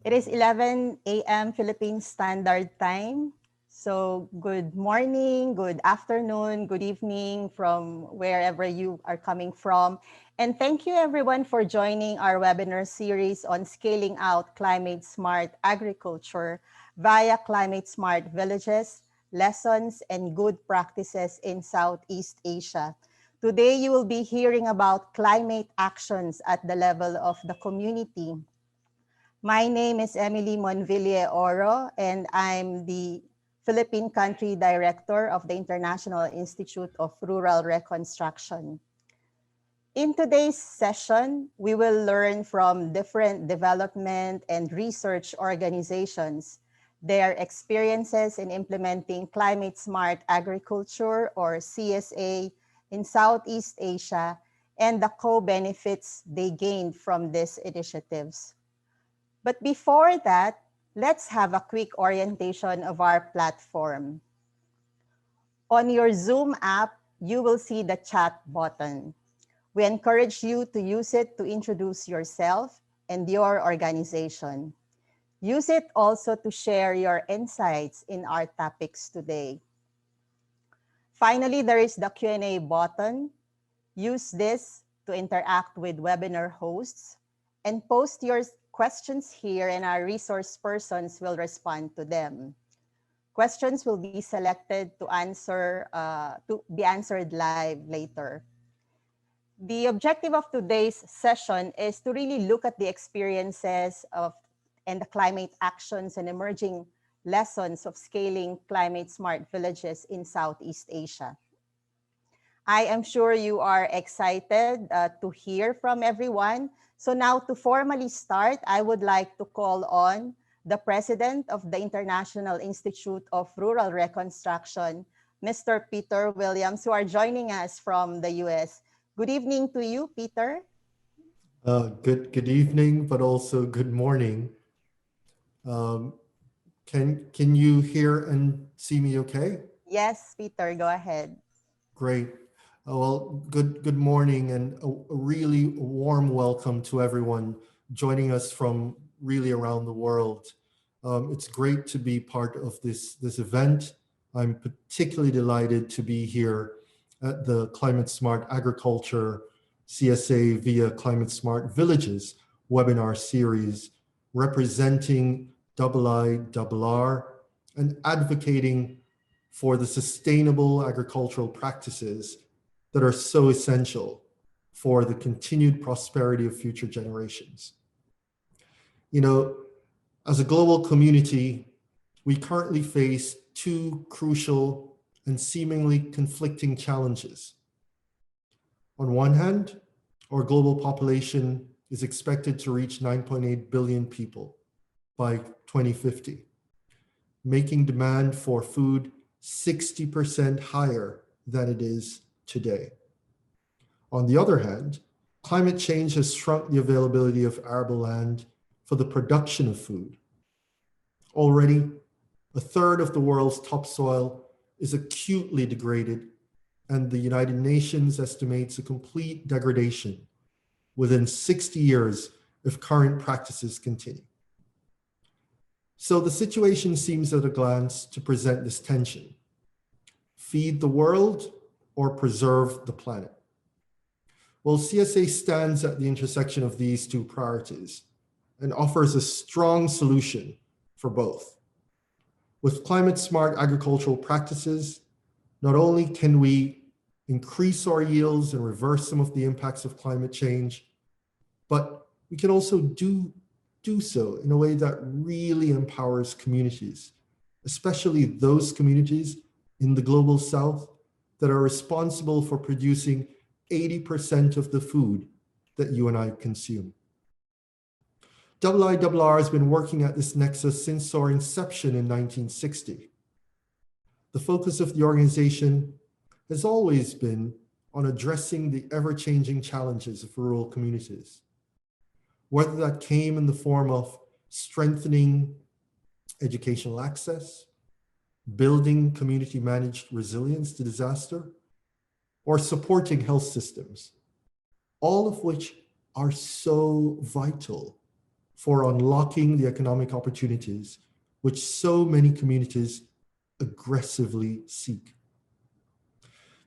It is 11 a.m. Philippine Standard Time. So good morning, good afternoon, good evening from wherever you are coming from. And thank you everyone for joining our webinar series on scaling out climate smart agriculture via climate smart villages, lessons, and good practices in Southeast Asia. Today, you will be hearing about climate actions at the level of the community. My name is Emily Monville Oro, and I'm the Philippine Country Director of the International Institute of Rural Reconstruction. In today's session, we will learn from different development and research organizations, their experiences in implementing climate smart agriculture or CSA in Southeast Asia and the co-benefits they gained from these initiatives. But before that, let's have a quick orientation of our platform. On your Zoom app, you will see the chat button. We encourage you to use it to introduce yourself and your organization. Use it also to share your insights in our topics today. Finally, there is the Q&A button. Use this to interact with webinar hosts and post your questions here and our resource persons will respond to them. Questions will be selected to be answered live later. The objective of today's session is to really look at the experiences of and the climate actions and emerging lessons of scaling climate smart villages in Southeast Asia. I am sure you are excited to hear from everyone. So now to formally start, I would like to call on the President of the International Institute of Rural Reconstruction, Mr. Peter Williams, who are joining us from the US. Good evening to you, Peter. Good evening, but also good morning. Um, can you hear and see me okay? Yes, Peter, go ahead. Great. Well, good morning and a really warm welcome to everyone joining us from really around the world. It's great to be part of this event. I'm particularly delighted to be here at the Climate Smart Agriculture CSA via Climate Smart Villages webinar series, representing IIRR and advocating for the sustainable agricultural practices that are so essential for the continued prosperity of future generations. You know, as a global community, we currently face two crucial and seemingly conflicting challenges. On one hand, our global population is expected to reach 9.8 billion people by 2050, making demand for food 60% higher than it is today. On the other hand, climate change has shrunk the availability of arable land for the production of food. Already, a third of the world's topsoil is acutely degraded, and the United Nations estimates a complete degradation within 60 years if current practices continue. So the situation seems at a glance to present this tension: feed the world or preserve the planet. Well, CSA stands at the intersection of these two priorities and offers a strong solution for both. With climate smart agricultural practices, not only can we increase our yields and reverse some of the impacts of climate change, but we can also do so in a way that really empowers communities, especially those communities in the global south that are responsible for producing 80% of the food that you and I consume. IIRR has been working at this nexus since our inception in 1960. The focus of the organization has always been on addressing the ever-changing challenges of rural communities, whether that came in the form of strengthening educational access, building community-managed resilience to disaster, or supporting health systems, all of which are so vital for unlocking the economic opportunities which so many communities aggressively seek.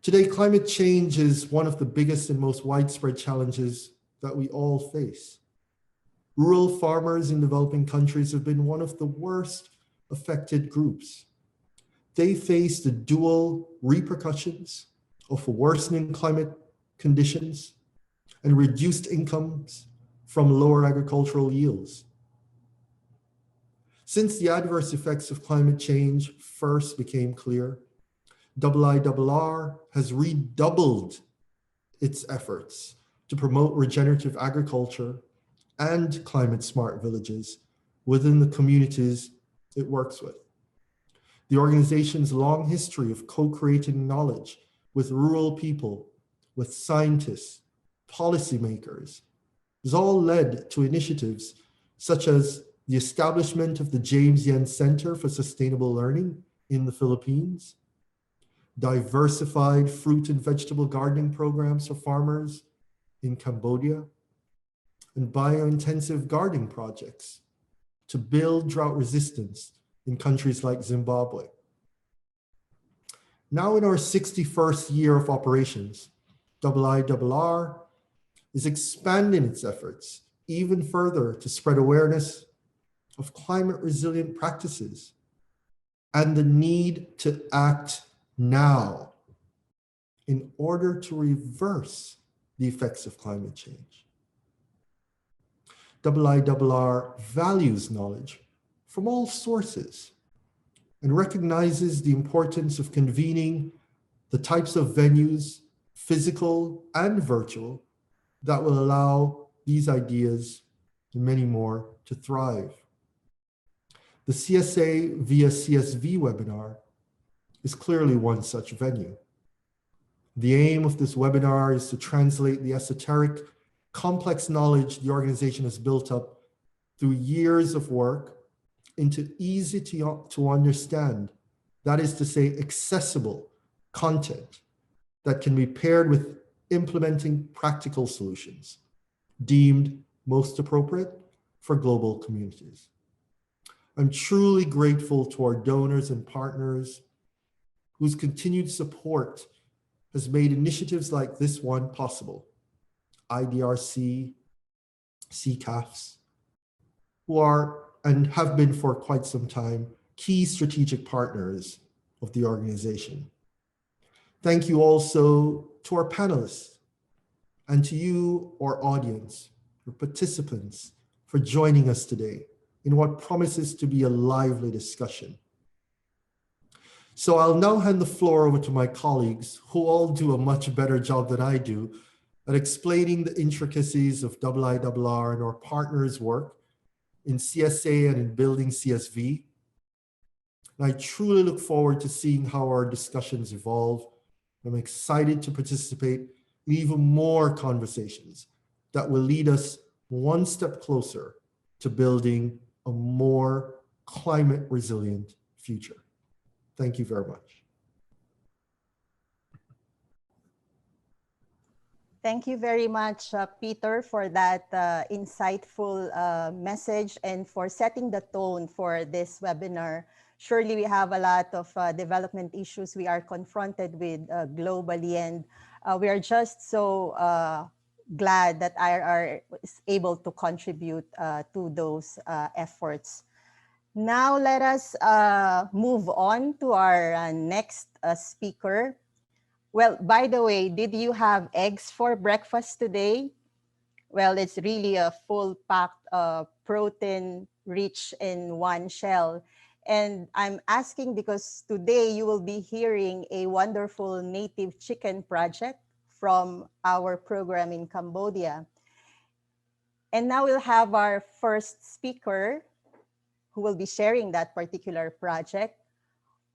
Today, climate change is one of the biggest and most widespread challenges that we all face. Rural farmers in developing countries have been one of the worst affected groups. They face the dual repercussions of worsening climate conditions and reduced incomes from lower agricultural yields. Since the adverse effects of climate change first became clear, IIRR has redoubled its efforts to promote regenerative agriculture and climate smart villages within the communities it works with. The organization's long history of co-creating knowledge with rural people, with scientists, policymakers, has all led to initiatives such as the establishment of the James Yen Center for Sustainable Learning in the Philippines, diversified fruit and vegetable gardening programs for farmers in Cambodia, and biointensive gardening projects to build drought resistance in countries like Zimbabwe. Now in our 61st year of operations, IIRR is expanding its efforts even further to spread awareness of climate resilient practices and the need to act now in order to reverse the effects of climate change. IIRR values knowledge from all sources and recognizes the importance of convening the types of venues, physical and virtual, that will allow these ideas and many more to thrive. The CSA via CSV webinar is clearly one such venue. The aim of this webinar is to translate the esoteric, complex knowledge the organization has built up through years of work into easy to understand, that is to say, accessible content that can be paired with implementing practical solutions deemed most appropriate for global communities. I'm truly grateful to our donors and partners whose continued support has made initiatives like this one possible. IDRC, CCAFs, who are and have been for quite some time key strategic partners of the organization. Thank you also to our panelists and to you, our audience, your participants, for joining us today in what promises to be a lively discussion. So I'll now hand the floor over to my colleagues, who all do a much better job than I do at explaining the intricacies of IIRR and our partners' work in CSA and in building CSV. And I truly look forward to seeing how our discussions evolve. I'm excited to participate in even more conversations that will lead us one step closer to building a more climate resilient future. Thank you very much. Thank you very much, Peter, for that insightful message and for setting the tone for this webinar. Surely we have a lot of development issues we are confronted with globally, and we are just so glad that IRR is able to contribute to those efforts. Now let us move on to our next speaker. Well, by the way, did you have eggs for breakfast today? Well, it's really a full packed protein rich in one shell. And I'm asking because today you will be hearing a wonderful native chicken project from our program in Cambodia. And now we'll have our first speaker who will be sharing that particular project.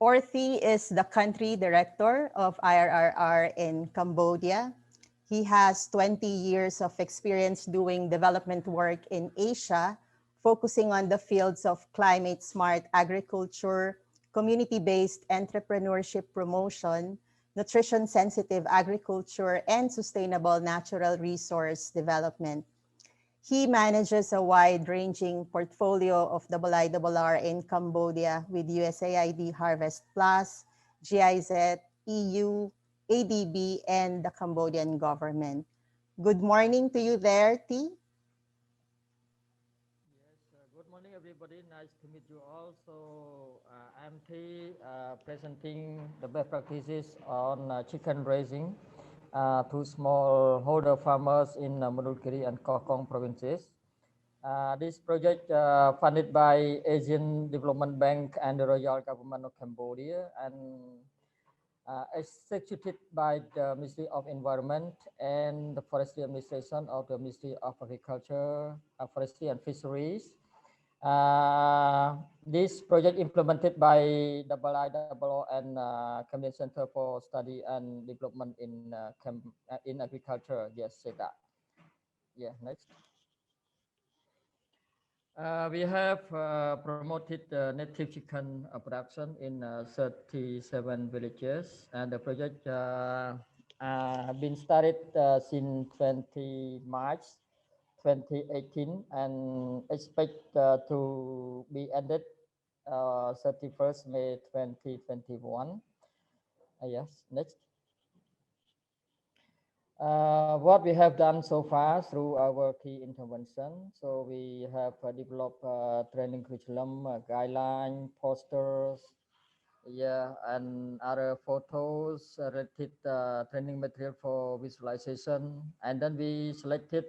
Orthy is the country director of IRR in Cambodia. He has 20 years of experience doing development work in Asia, focusing on the fields of climate smart agriculture, community-based entrepreneurship promotion, nutrition sensitive agriculture, and sustainable natural resource development. He manages a wide-ranging portfolio of double R in Cambodia with USAID Harvest Plus, GIZ, EU, ADB, and the Cambodian government. Good morning to you there, T. Yes, good morning, everybody. Nice to meet you all. So, I'm T, presenting the best practices on chicken raising to smallholder farmers in Mudulkiri and Kokong provinces. This project funded by Asian Development Bank and the Royal Government of Cambodia and executed by the Ministry of Environment and the Forestry Administration of the Ministry of Agriculture, Forestry and Fisheries. This project implemented by IIO and Cambodian Center for Study and Development in Agriculture. Yes, say that. Yeah, next. We have promoted native chicken production in 37 villages, and the project been started since 20 March 2018 and expect to be ended 31st May 2021. Yes, next. What we have done so far through our key intervention. So we have developed training curriculum, guideline, posters, yeah, and other photos, related training material for visualization. And then we selected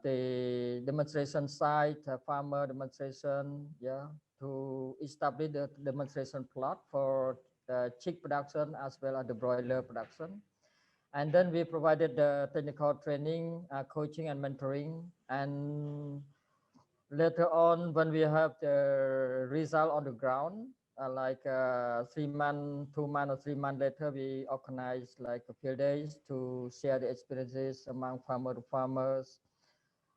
the demonstration site, farmer demonstration, yeah, to establish the demonstration plot for chick production as well as the broiler production. And then we provided the technical training, coaching and mentoring. And later on, when we have the result on the ground, like 3 months, 2 months or 3 months later, we organize like a field days to share the experiences among farmer to farmers.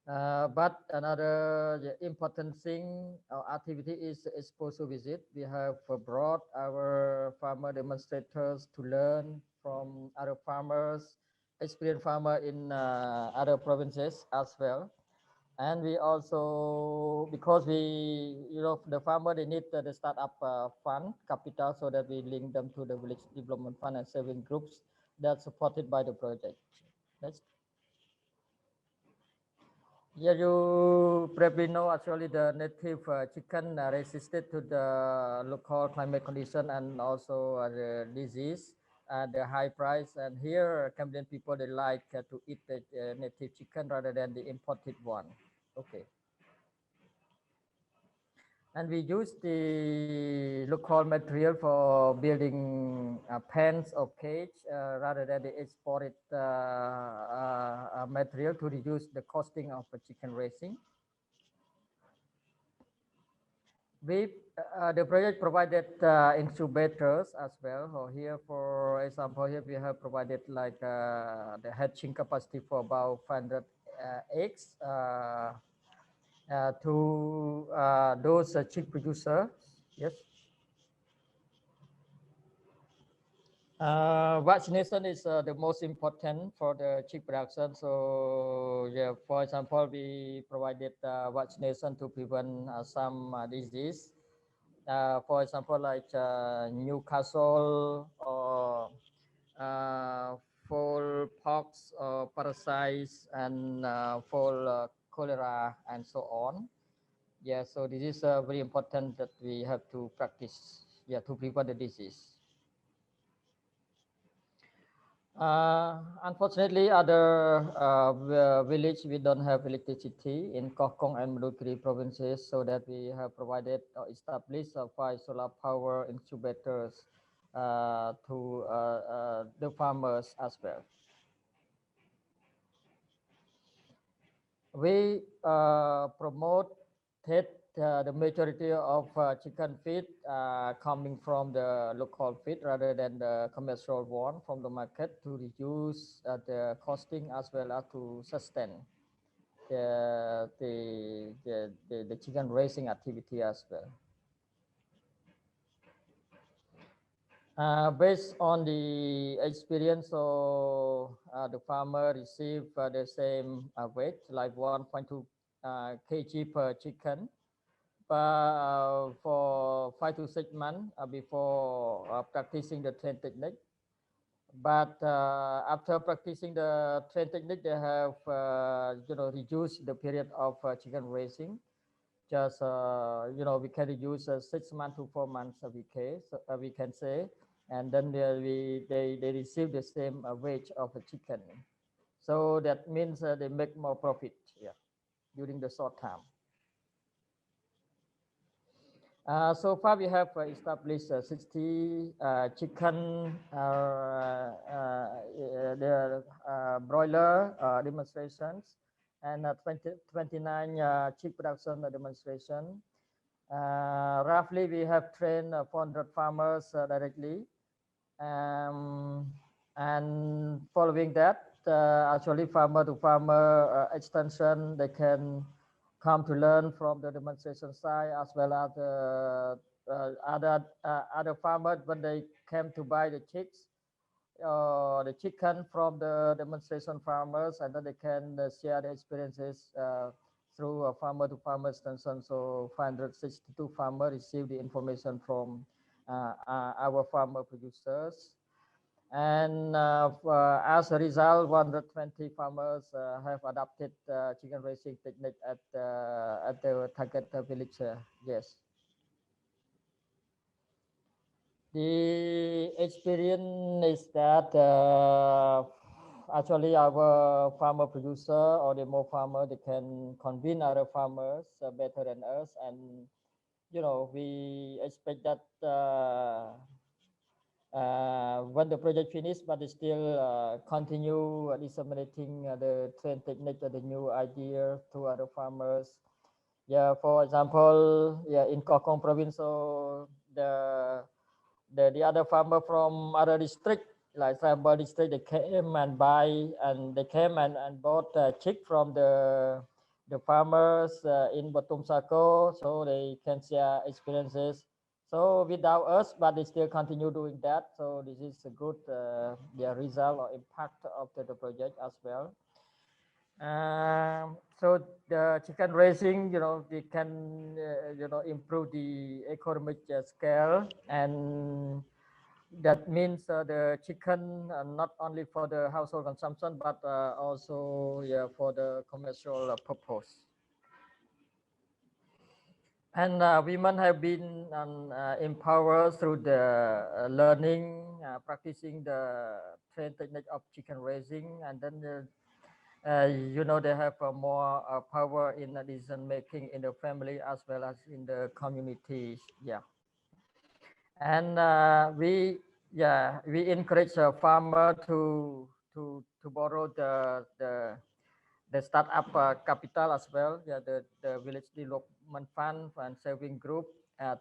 But another important thing, activity is exposure visit. We have brought our farmer demonstrators to learn from other farmers, experienced farmer in other provinces as well. And we also, because the farmer, they need the startup fund capital, so that we link them to the village development fund and saving groups that supported by the project. Next. Yeah, you probably know actually the native chicken resisted to the local climate condition and also the disease, the high price. And here, Cambodian people, they like to eat the native chicken rather than the imported one. Okay. And we use the local material for building pens or cage rather than the exported material to reduce the costing of chicken raising. We the project provided incubators as well. So here, for example, here we have provided like the hatching capacity for about 500 eggs to those chick producers. Yes. Vaccination is the most important for the chick production. So yeah, for example, we provided vaccination to prevent some disease. For example, like Newcastle or fall pox or parasites and fall cholera and so on. Yeah, so this is very important that we have to practice, yeah, to prevent the disease. Unfortunately, other village we don't have electricity in Kokong and Mudukri provinces, so that we have provided or established 5 solar power incubators to the farmers as well. We promoted the majority of chicken feed coming from the local feed rather than the commercial one from the market to reduce the costing as well as to sustain the chicken raising activity as well. Based on the experience, so the farmer receive the same weight, like 1.2 kg per chicken, but for 5 to 6 months before practicing the train technique. But after practicing the train technique, they have reduced the period of chicken raising. Just we can reduce 6 months to 4 months we can say, and then they receive the same wage of a chicken. So that means they make more profit, yeah, during the short term. So far, we have established 60 chicken, the broiler demonstrations, and 29 chick production demonstration. Roughly, we have trained 400 farmers directly. And following that, actually, farmer to farmer extension, they can come to learn from the demonstration side, as well as other farmers when they came to buy the chicks, the chicken from the demonstration farmers, and then they can share the experiences through a farmer to farmer extension. So 562 farmers receive the information from our farmer producers. And as a result, 120 farmers have adopted chicken raising technique at the target village. Yes. The experience is that actually our farmer producer or the more farmer, they can convince other farmers better than us, and we expect that when the project finished, but they still continue disseminating the train technique or the new idea to other farmers. Yeah, for example, yeah, in Kokong province, so the other farmer from other district, like Tribal district, they came and buy, and they came and bought chick from the farmers in Batum Sako, so they can share experiences. So without us, but they still continue doing that. So this is a good result or impact of the project as well. So the chicken raising, they can, improve the economic scale, and that means the chicken not only for the household consumption, but also, yeah, for the commercial purpose. And women have been empowered through the learning, practicing the train technique of chicken raising, and then they have more power in decision making in the family as well as in the communities. Yeah, and we encourage a farmer to borrow the startup capital as well. Yeah, the village development fund and saving group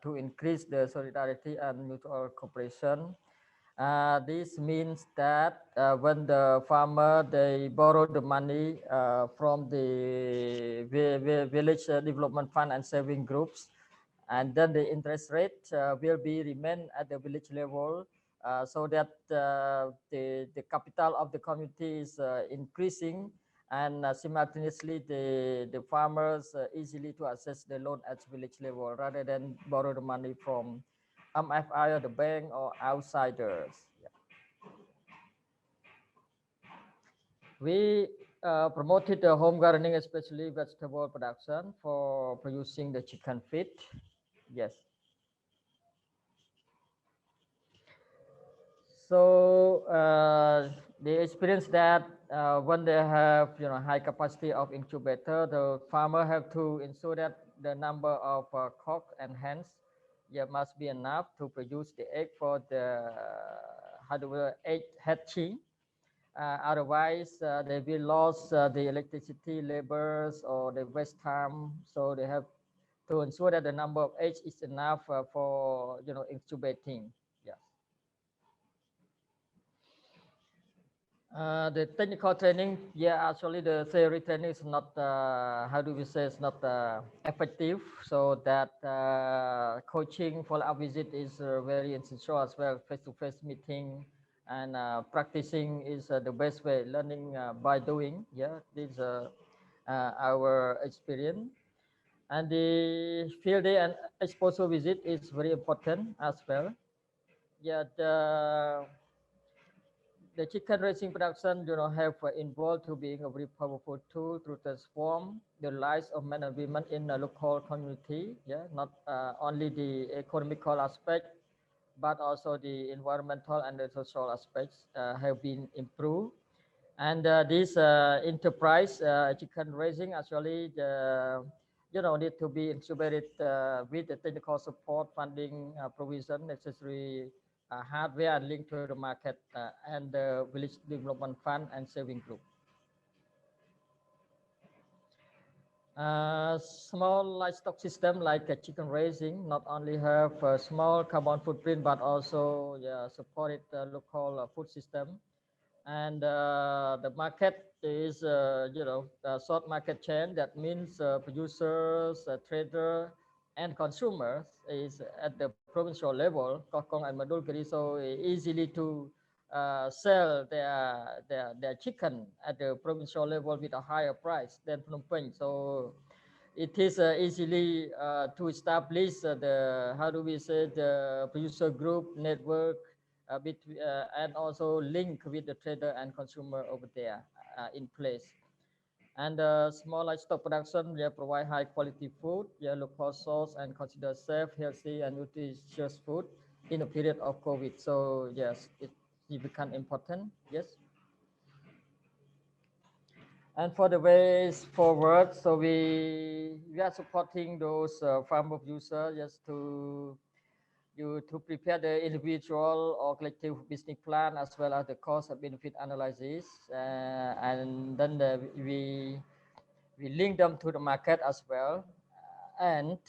to increase the solidarity and mutual cooperation. This means that when the farmer they borrow the money from the village development fund and saving groups, and then the interest rate will be remain at the village level, so that the capital of the community is increasing, and simultaneously the farmers easily to access the loan at village level rather than borrow the money from MFI or the bank or outsiders. Yeah. We promoted the home gardening, especially vegetable production for producing the chicken feed. Yes. So they experience that when they have high capacity of incubator, the farmer have to ensure that the number of cock and hens, yeah, must be enough to produce the egg for the egg hatching. Otherwise, they will lose the electricity, labors, or the waste time. So they have to ensure that the number of eggs is enough for incubating. Yeah. The technical training, yeah, actually the theory training is not, how do we say, it's not effective. So that coaching follow-up visit is very essential as well. Face-to-face meeting and practicing is the best way. Learning by doing, yeah, this is our experience. And the field day and exposure visit is very important as well. Yeah, the chicken raising production, have involved to being a very powerful tool to transform the lives of men and women in a local community. Yeah, not only the economical aspect, but also the environmental and the social aspects have been improved. And this enterprise chicken raising actually, need to be integrated with the technical support, funding provision, necessary hardware, and link to the market and the village development fund and saving group. Small livestock system like chicken raising not only have a small carbon footprint, but also, yeah, supported local food system. And the market is, a short market chain. That means producers, trader, and consumers is at the provincial level, Kokong and Madulgiri, so easily to sell their chicken at the provincial level with a higher price than Phnom Penh. So it is easily to establish the, how do we say, the producer group network between, and also link with the trader and consumer over there in place. And small livestock production, they provide high quality food, local source, and consider safe, healthy, and nutritious food in a period of COVID. So yes, it become important. Yes. And for the ways forward, so we are supporting those farm users just to prepare the individual or collective business plan, as well as the cost and benefit analysis, and then we link them to the market as well. And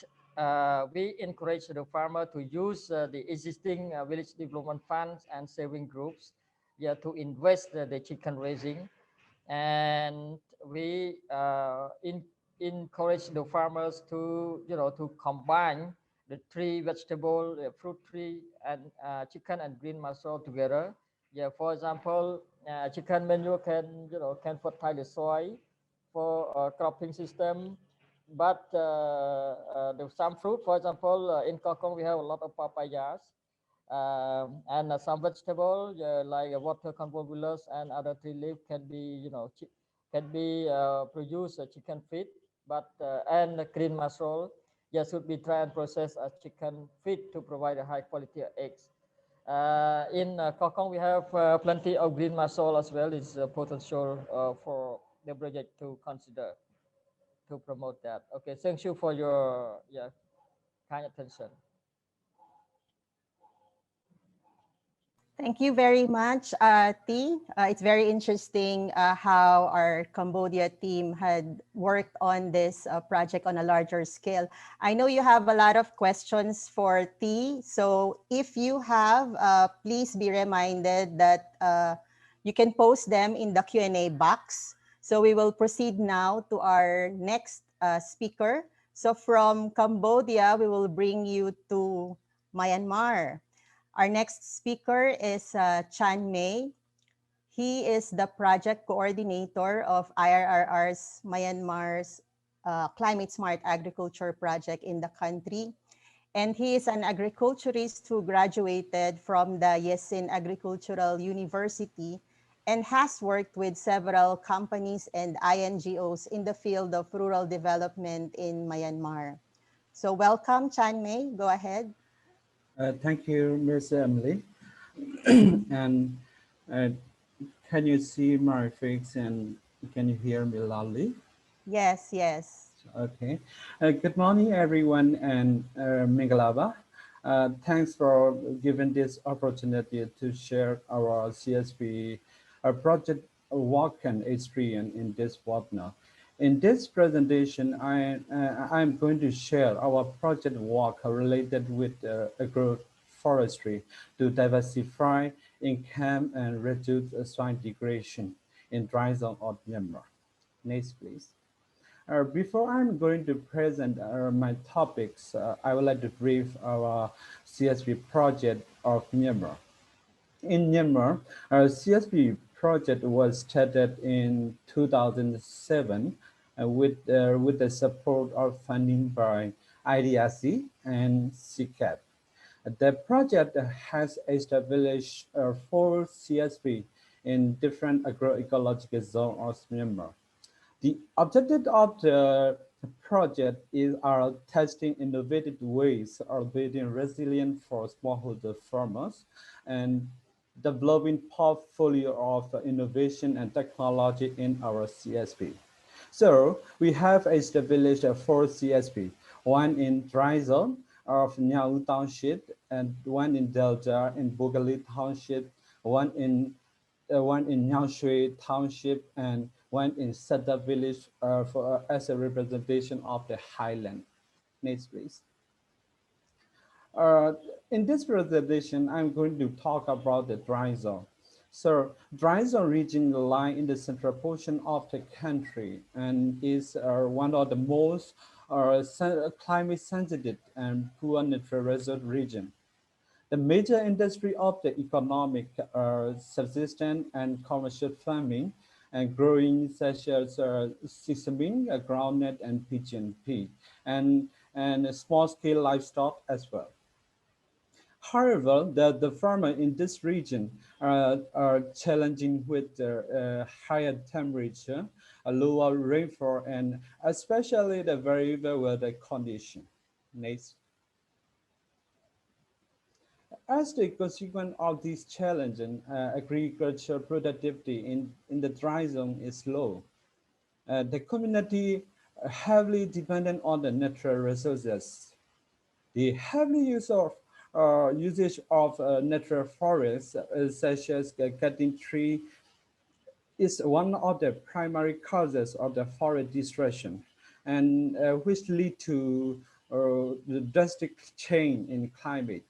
we encourage the farmer to use the existing village development funds and saving groups, yeah, to invest the chicken raising. And we encourage the farmers to, to combine the tree vegetable, fruit tree, and chicken and green mushroom together. Yeah, for example, chicken manure can, can fertilize the soil for cropping system. But the some fruit, for example, in Kokong we have a lot of papayas, and some vegetable, like water convolvulus and other tree leaf can be, can be produce a chicken feed. But and the green mushroom, should be dry and processed as chicken feed to provide a high quality eggs. In Kokong we have plenty of green mushroom as well. Is potential for the project to consider to promote that. Okay, thank you for your, kind attention. Thank you very much, T. It's very interesting how our Cambodia team had worked on this project on a larger scale. I know you have a lot of questions for T, so if you have, please be reminded that you can post them in the Q&A box. So we will proceed now to our next speaker. So from Cambodia, we will bring you to Myanmar. Our next speaker is Chan May. He is the project coordinator of IRR's Myanmar's Climate Smart Agriculture project in the country. And he is an agriculturist who graduated from the Yesin Agricultural University and has worked with several companies and INGOs in the field of rural development in Myanmar. So welcome, Chan May. Go ahead. Thank you, Ms. Emily. And uh, can you see my face and can you hear me loudly? Yes, yes. Okay. Good morning, everyone, and Mingalaba. Thanks for giving this opportunity to share our CSP project work and experience in this webinar. In this presentation, I'm going to share our project work related with forestry to diversify income and reduce soil degradation in dry zone of Myanmar. Next, please. Before I'm going to present my topics, I would like to brief our CSP project of Myanmar. In Myanmar, our CSP project was started in 2007 with the support of funding by IDRC and CCAP. The project has established four CSP in different agroecological zones of Myanmar. The objective of the project is testing innovative ways of building resilient for smallholder farmers and developing portfolio of innovation and technology in our CSP. So we have established four CSP, one in dry zone of Nyau Township and one in Delta in Bogali Township, one in Nyangshui Township and one in Sada Village as a representation of the highland. Next, please. Uh, in this presentation, I'm going to talk about the dry zone. So, dry zone region lies in the central portion of the country and is one of the most climate sensitive and poor natural resource region. The major industry of the economic subsistence and commercial farming and growing such as sesame, groundnut, and pigeon pea, and small-scale livestock as well. However, the farmer in this region are challenging with the higher temperature, a lower rainfall, and especially the variable weather condition. Next. As the consequence of these challenges, agricultural productivity in the dry zone is low. The community heavily dependent on the natural resources. The heavy usage of natural forests, such as cutting tree, is one of the primary causes of the forest destruction, and which lead to the drastic change in climate.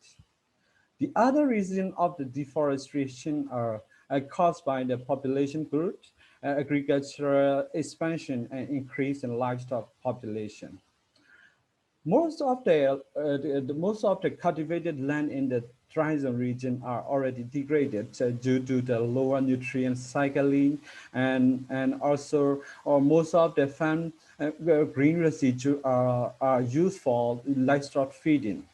The other reason of the deforestation are caused by the population growth, agricultural expansion, and increase in livestock population. Most of the cultivated land in the dry zone region are already degraded due to the lower nutrient cycling, and also most of the farm green residue are used for livestock feeding.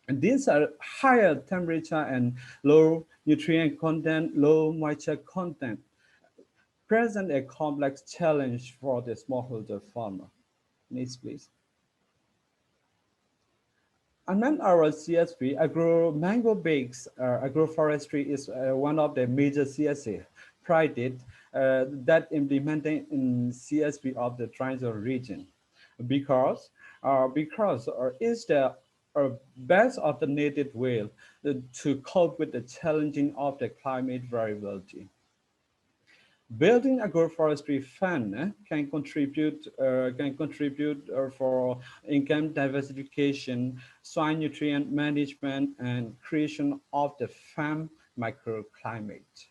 And these are higher temperature and low nutrient content, low moisture content, present a complex challenge for the smallholder farmer. Next, please. Among our CSP, mango-based agroforestry is one of the major CSA projects that implemented in CSP of the Triangle region, because it's the best alternative way to cope with the challenging of the climate variability. Building agroforestry fund can contribute for income diversification, soil nutrient management, and creation of the farm microclimate.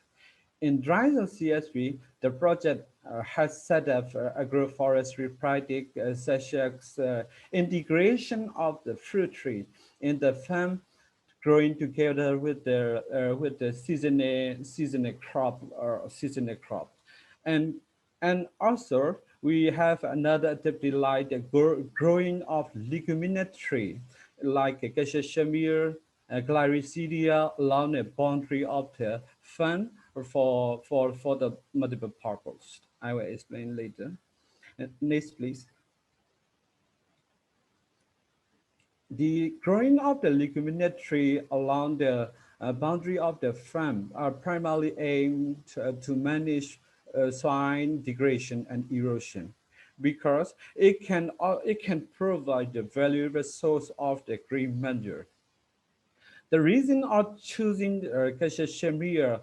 In dry zone CSP, the project has set up agroforestry project such as integration of the fruit tree in the farm, growing together with the seasonal crop, and also we have another activity like the growing of leguminous tree like acacia shamir, glycidia along the boundary of the farm for the multiple purpose. I will explain later. Next, please. The growing of the leguminous tree along the boundary of the farm are primarily aimed to manage soil degradation and erosion, because it can provide the valuable source of the green manure. The reason of choosing Acacia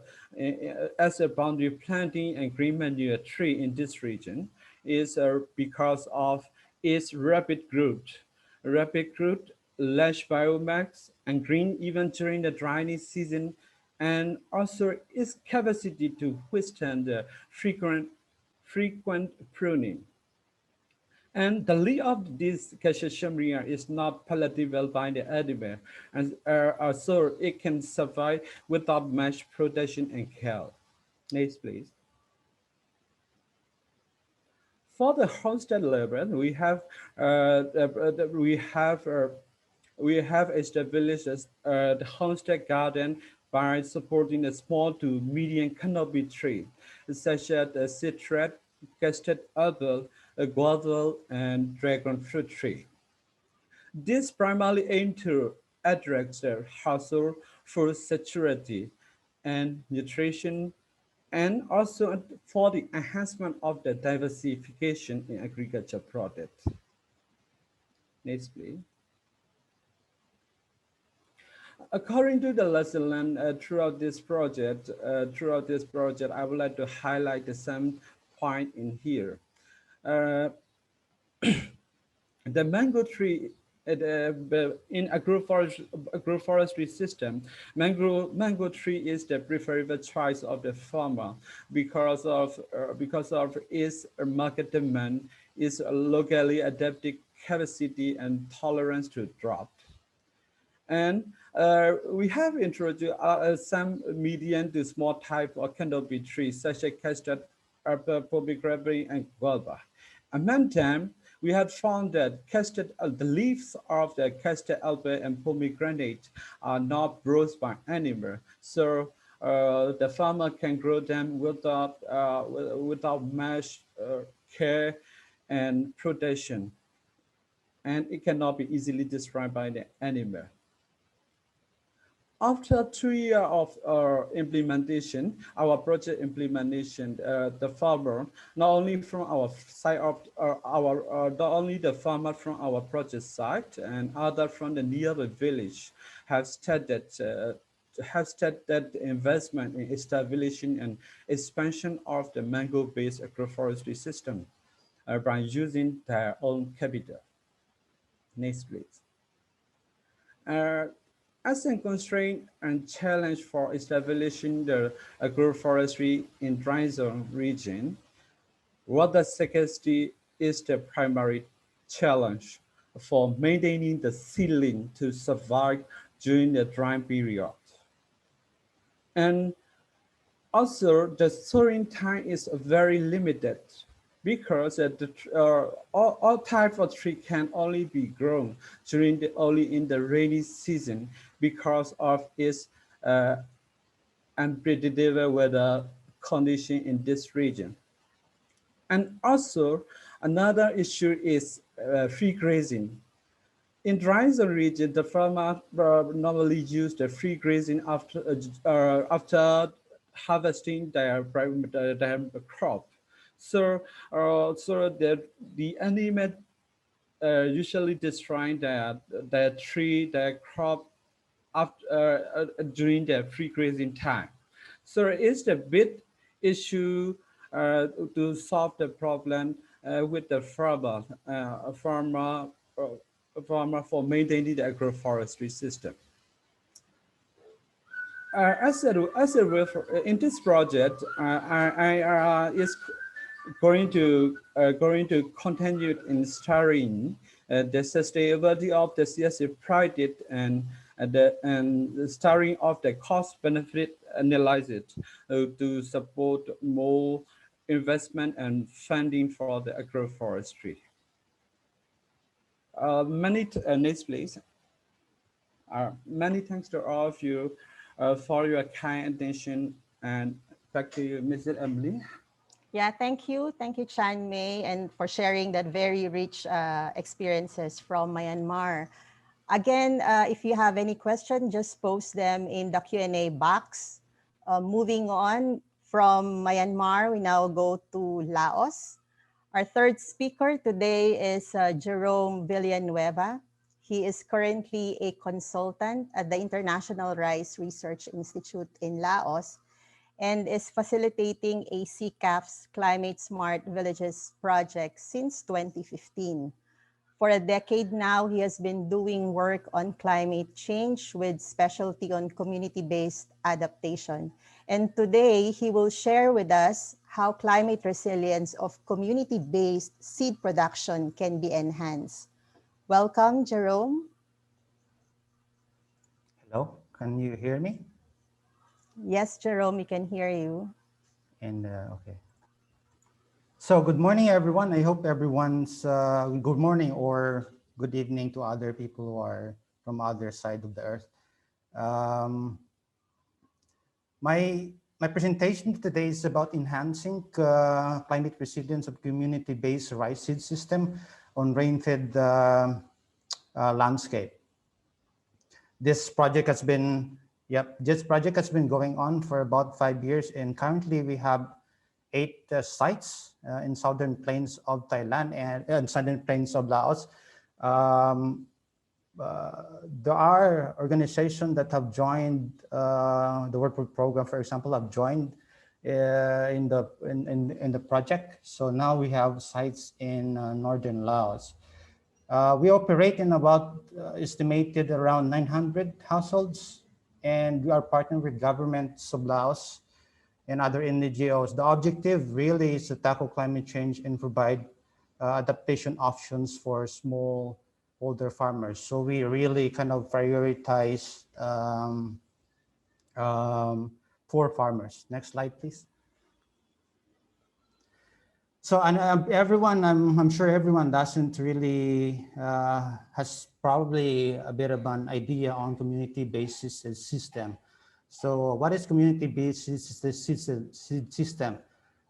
as a boundary planting and green manure tree in this region is because of its rapid growth. Rapid growth lush biomass and green even during the dry season, and also its capacity to withstand the frequent pruning. And the leaf of this Cachemira is not palatable by the animal, and so it can survive without much protection and care. Next, please. For the homestead level, we have established the homestead garden by supporting a small to medium canopy tree, such as the citrus, custard apple, guava, and dragon fruit tree. This primarily aim to address the household food security and nutrition, and also for the enhancement of the diversification in agriculture products. Next, please. According to the lesson learned throughout this project, I would like to highlight the some point in here. Uh, the mango tree in agroforestry system, mango tree is the preferable choice of the farmer because of its market demand, its locally adapted capacity and tolerance to drought. And we have introduced some medium to small type of canopy trees, such as custard, apple, pomegranate, and guava. Among them, we have found that the leaves of the custard apple and pomegranate are not bruised by animal. So the farmer can grow them without much care and protection, and it cannot be easily destroyed by the animal. After 2 years of implementation, our project implementation, the farmer, not only from our side of not only the farmer from our project site and other from the nearby village have started the investment in establishing and expansion of the mango-based agroforestry system by using their own capital. Next, please. Uh, as a constraint and challenge for establishing the agroforestry in dry zone region, water scarcity is the primary challenge for maintaining the seedling to survive during the dry period. And also, the sowing time is very limited because all types of tree can only be grown only in the rainy season because of its uh, unpredictable weather condition in this region. And also, another issue is free grazing. In dry zone region, the farmer normally use the free grazing after harvesting their crop. So the animal usually destroying their tree, their crop after, during the free grazing time. So it's a big issue to solve the problem with the farmer for maintaining the agroforestry system. In this project, I is going to continue in studying the sustainability of the CSA project and the studying of the cost benefit analysis to support more investment and funding for the agroforestry. Next, please. Many thanks to all of you for your kind attention, and back to you, Mrs. Emily. Yeah, thank you. Thank you, Chan May, and for sharing that very rich experiences from Myanmar. Again, if you have any question, just post them in the Q&A box. Moving on from Myanmar, we now go to Laos. Our third speaker today is Jerome Villanueva. He is currently a consultant at the International Rice Research Institute in Laos and is facilitating a CCAF's Climate Smart Villages project since 2015. For a decade now, he has been doing work on climate change with specialty on community-based adaptation. And today, he will share with us how climate resilience of community-based seed production can be enhanced. Welcome, Jerome. Hello, can you hear me? Yes, Jerome, we can hear you. And okay. So good morning, everyone. I hope everyone's good morning or good evening to other people who are from other side of the earth. Um, my presentation today is about enhancing climate resilience of community-based rice seed system on rain-fed landscape. This project has been going on for about 5 years, and currently we have 8 sites in southern plains of Thailand and southern plains of Laos. There are organizations that have joined the World Food Program, for example, have joined in the project. So now we have sites in northern Laos. We operate in about estimated around 900 households, and we are partnering with governments of Laos and other NGOs. The objective really is to tackle climate change and provide adaptation options for smallholder farmers. So we really kind of prioritize for farmers. Next slide, please. So everyone, I'm sure everyone doesn't really has probably a bit of an idea on community-based system. So what is community-based system?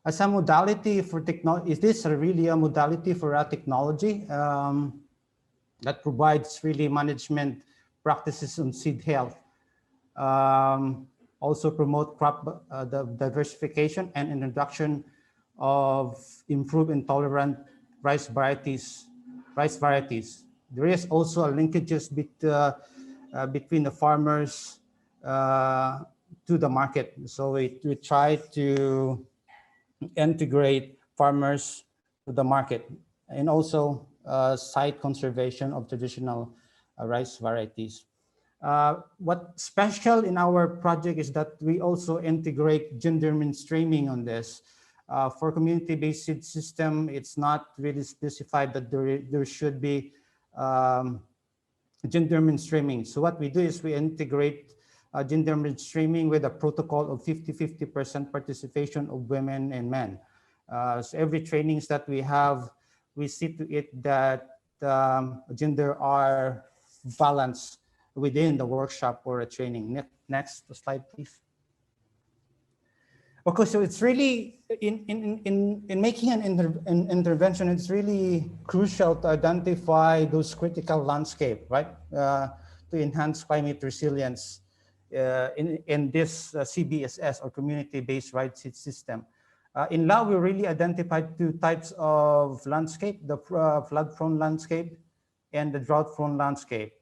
As a modality for technology, is this really a modality for a technology that provides really management practices on seed health, also promote crop diversification and introduction of improved and tolerant rice varieties. There is also a linkages between the farmers to the market. So we try to integrate farmers to the market, and also site conservation of traditional rice varieties. What's special in our project is that we also integrate gender mainstreaming on this. For community-based seed system, it's not really specified that there should be gender mainstreaming. So what we do is we integrate gender mainstreaming with a protocol of 50-50% participation of women and men. So every trainings that we have, we see to it that gender are balanced within the workshop or a training. Next slide, please. Okay, so it's really in making an intervention, it's really crucial to identify those critical landscape, right? To enhance climate resilience in this CBSS or community-based rice seed system. In Lao, we really identified 2 types of landscape: the flood-prone landscape and the drought-prone landscape.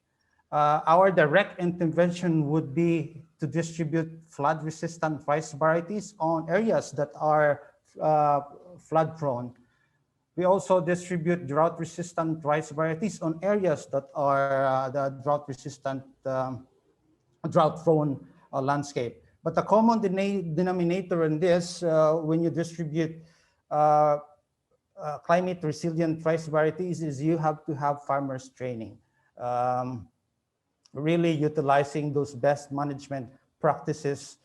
Our direct intervention would be to distribute flood-resistant rice varieties on areas that are flood-prone. We also distribute drought-resistant rice varieties on areas that are the drought-resistant, drought-prone landscape. But the common denominator in this, when you distribute climate-resilient rice varieties, is you have to have farmers training. Really utilizing those best management practices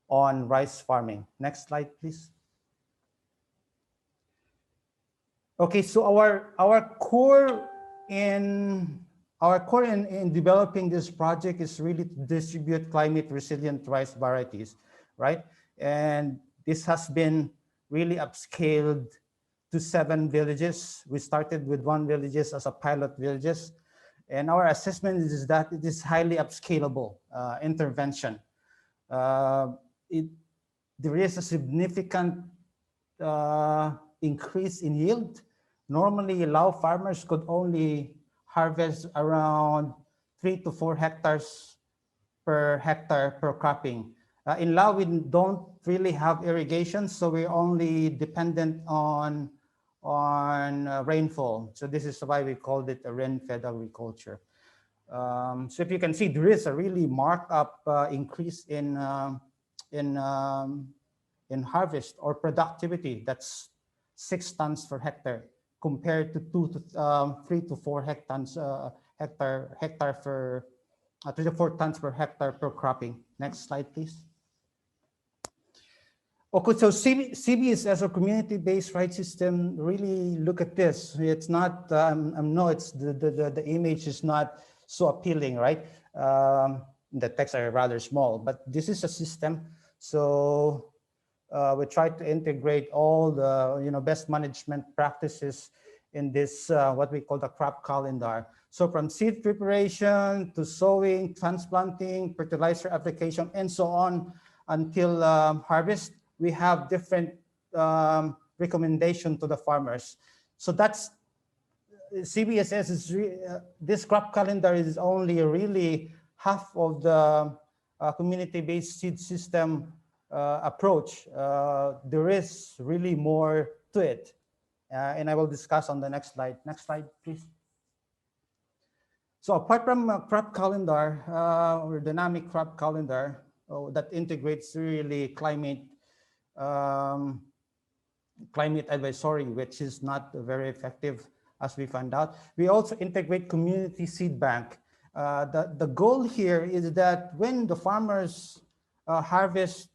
on rice farming. Next slide, please. Okay, so our core in developing this project is really to distribute climate resilient rice varieties, right? And this has been really upscaled to 7 villages. We started with 1 villages as a pilot villages. And our assessment is that it is highly upscalable intervention. There is a significant increase in yield. Normally, Lao farmers could only harvest around 3 to 4 hectares per hectare per cropping. In Lao, we don't really have irrigation, so we're only dependent on on rainfall. So this is why we called it a rain-fed agriculture. So if you can see, there is a really marked up increase in in harvest or productivity. That's 6 tons per hectare compared to 3 to 4 hectares hectare for 3 to 4 tons per hectare per cropping. Next slide, please. Okay, so CBS or community-based rice system, really look at this. It's not, no, it's the image is not so appealing, right? The texts are rather small, but this is a system. So we try to integrate all the best management practices in this what we call the crop calendar. So from seed preparation to sowing, transplanting, fertilizer application, and so on until harvest, we have different recommendation to the farmers. So that's CBSS is this crop calendar is only really half of the community-based seed system approach. There is really more to it, and I will discuss on the next slide. Next slide, please. So apart from crop calendar or dynamic crop calendar that integrates really climate advisory, which is not very effective as we found out. We also integrate community seed bank. The goal here is that when the farmers harvest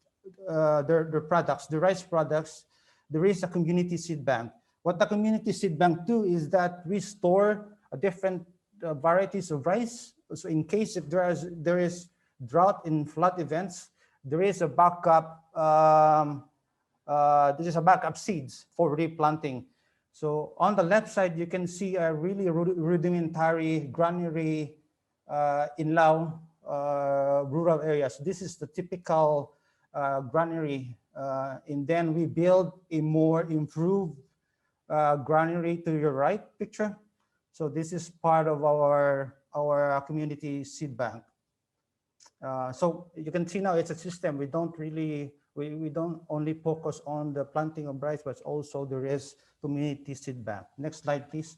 their products, the rice products, there is a community seed bank. What the community seed bank do is that we store different varieties of rice. So in case if there is drought in flood events, there is a backup seeds for replanting. So on the left side, you can see a really rudimentary granary in Lao rural areas. This is the typical granary. And then we build a more improved granary to your right picture. So this is part of our community seed bank. So you can see now it's a system. We don't really, we don't only focus on the planting of rice, but also there is community seed bank. Next slide, please.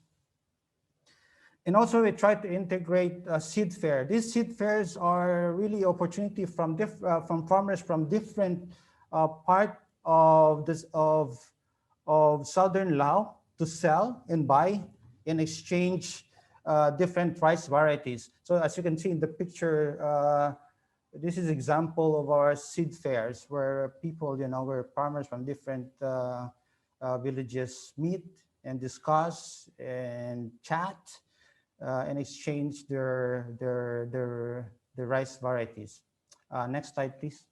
And also we try to integrate a seed fair. These seed fairs are really opportunity from farmers from different part of this of southern Lao to sell and buy and exchange different rice varieties. So as you can see in the picture, this is example of our seed fairs where people, where farmers from different villages meet and discuss and chat and exchange their rice varieties. Next slide, please.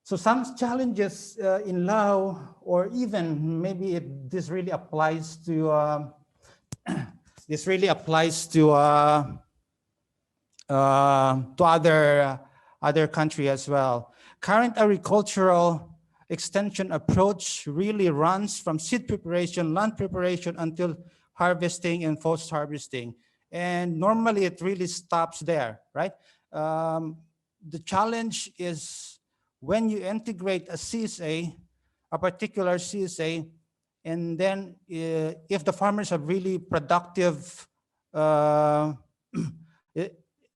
So some challenges in Lao, or even maybe this really applies to this really applies to other country as well. Current agricultural extension approach really runs from seed preparation, land preparation until harvesting and post-harvesting. And normally it really stops there, right? The challenge is when you integrate a CSA, a particular CSA, and then if the farmers are really productive,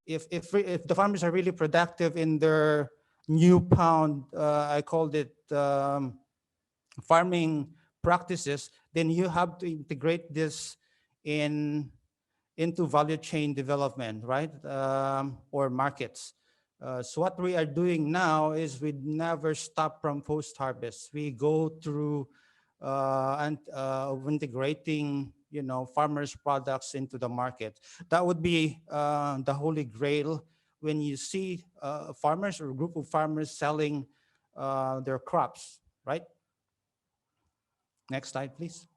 if the farmers are really productive in their newfound, I called it farming practices, then you have to integrate this into value chain development, right? Or markets. So what we are doing now is we never stop from post-harvest. We go through integrating, farmers' products into the market. That would be the holy grail when you see farmers or a group of farmers selling their crops, right? Next slide, please.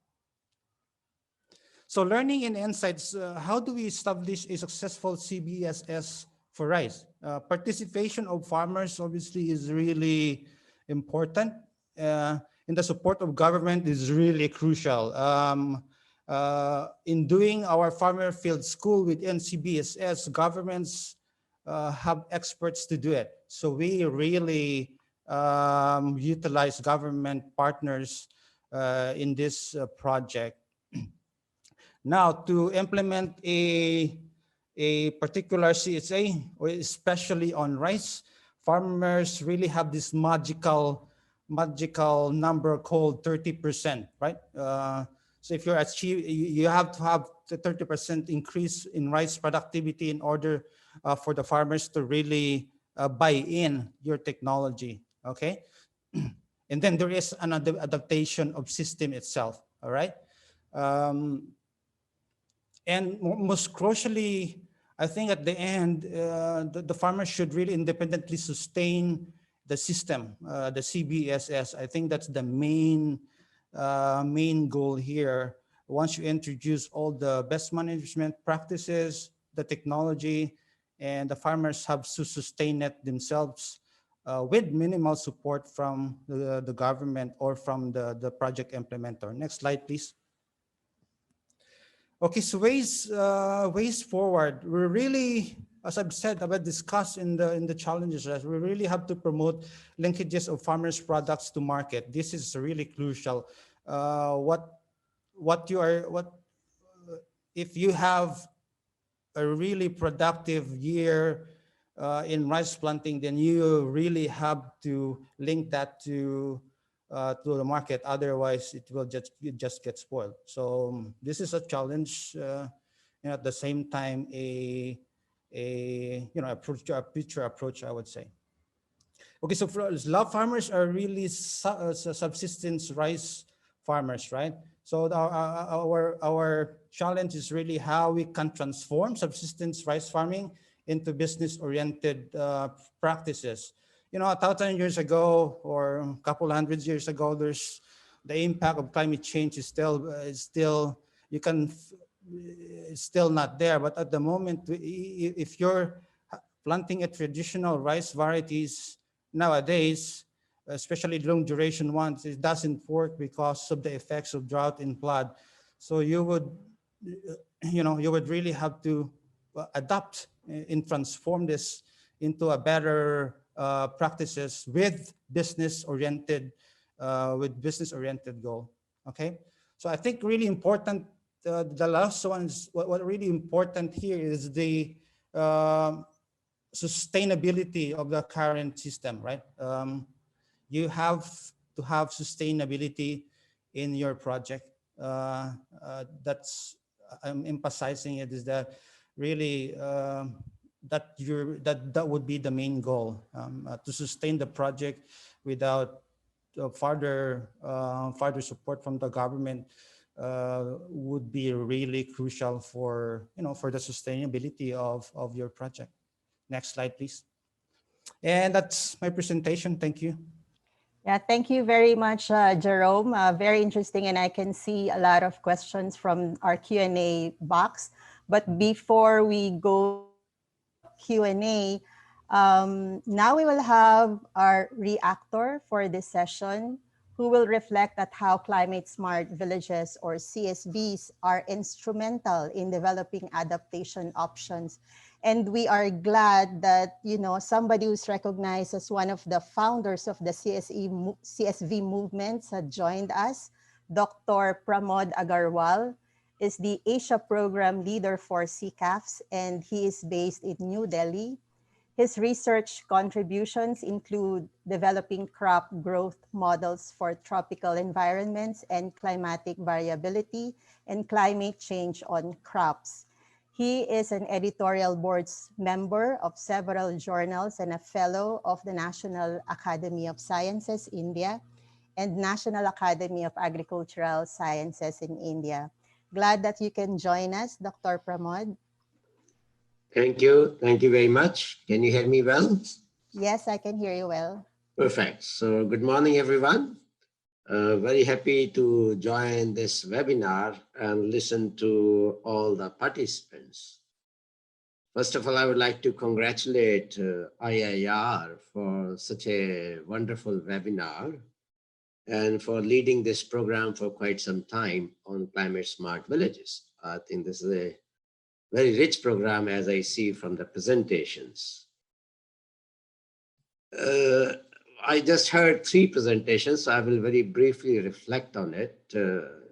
So learning and insights, how do we establish a successful CBSS for rice? Participation of farmers obviously is really important. And the support of government is really crucial. In doing our farmer field school within CBSS, governments have experts to do it. So we really utilize government partners in this project. Now, to implement a particular CSA, or especially on rice, farmers really have this magical number called 30%, right? So if you're you have to have the 30% increase in rice productivity in order for the farmers to really buy in your technology, okay? And then there is another adaptation of system itself, all right? And most crucially, I think at the end, the farmers should really independently sustain the system, the CBSS. I think that's the main goal here. Once you introduce all the best management practices, the technology, and the farmers have to sustain it themselves with minimal support from the government or from the project implementer. Next slide, please. Okay, so ways forward. We really, as I've said, I've discussed in the challenges, that we really have to promote linkages of farmers' products to market. This is really crucial. If you have a really productive year in rice planting, then you really have to link that to the market. Otherwise, it will just get spoiled. So this is a challenge, and at the same time, a future approach, I would say. Okay, so for love farmers are really subsistence rice farmers, right? So our challenge is really how we can transform subsistence rice farming into business-oriented practices. You know, 1,000 years ago or a couple hundred years ago, there's the impact of climate change is still still not there. But at the moment, if you're planting a traditional rice varieties nowadays, especially long duration ones, it doesn't work because of the effects of drought and flood. So you would really have to adapt and transform this into a better practices with business-oriented goal. Okay, so I think really important. The last one is what really important here is the sustainability of the current system, right? You have to have sustainability in your project. That's I'm emphasizing it, is that really that would be the main goal, to sustain the project without further support from the government would be really crucial for the sustainability of your project. Next slide, please. And that's my presentation. Thank you. Yeah, thank you very much, Jerome. Very interesting, and I can see a lot of questions from our Q&A box. But before we go to the Q&A, now we will have our reactor for this session, who will reflect at how climate smart villages, or CSVs, are instrumental in developing adaptation options. And we are glad that, somebody who's recognized as one of the founders of the CSV movements had joined us. Dr. Pramod Agarwal is the Asia Program Leader for CCAFs, and he is based in New Delhi. His research contributions include developing crop growth models for tropical environments and climatic variability and climate change on crops. He is an editorial board's member of several journals and a fellow of the National Academy of Sciences, India, and National Academy of Agricultural Sciences in India. Glad that you can join us, Dr. Pramod. Thank you. Thank you very much. Can you hear me well? Yes, I can hear you well. Perfect. So good morning, everyone. Very happy to join this webinar and listen to all the participants. First of all, I would like to congratulate IIR for such a wonderful webinar and for leading this program for quite some time on climate smart villages. I think this is a very rich program, as I see from the presentations. I just heard three presentations, so I will very briefly reflect on it.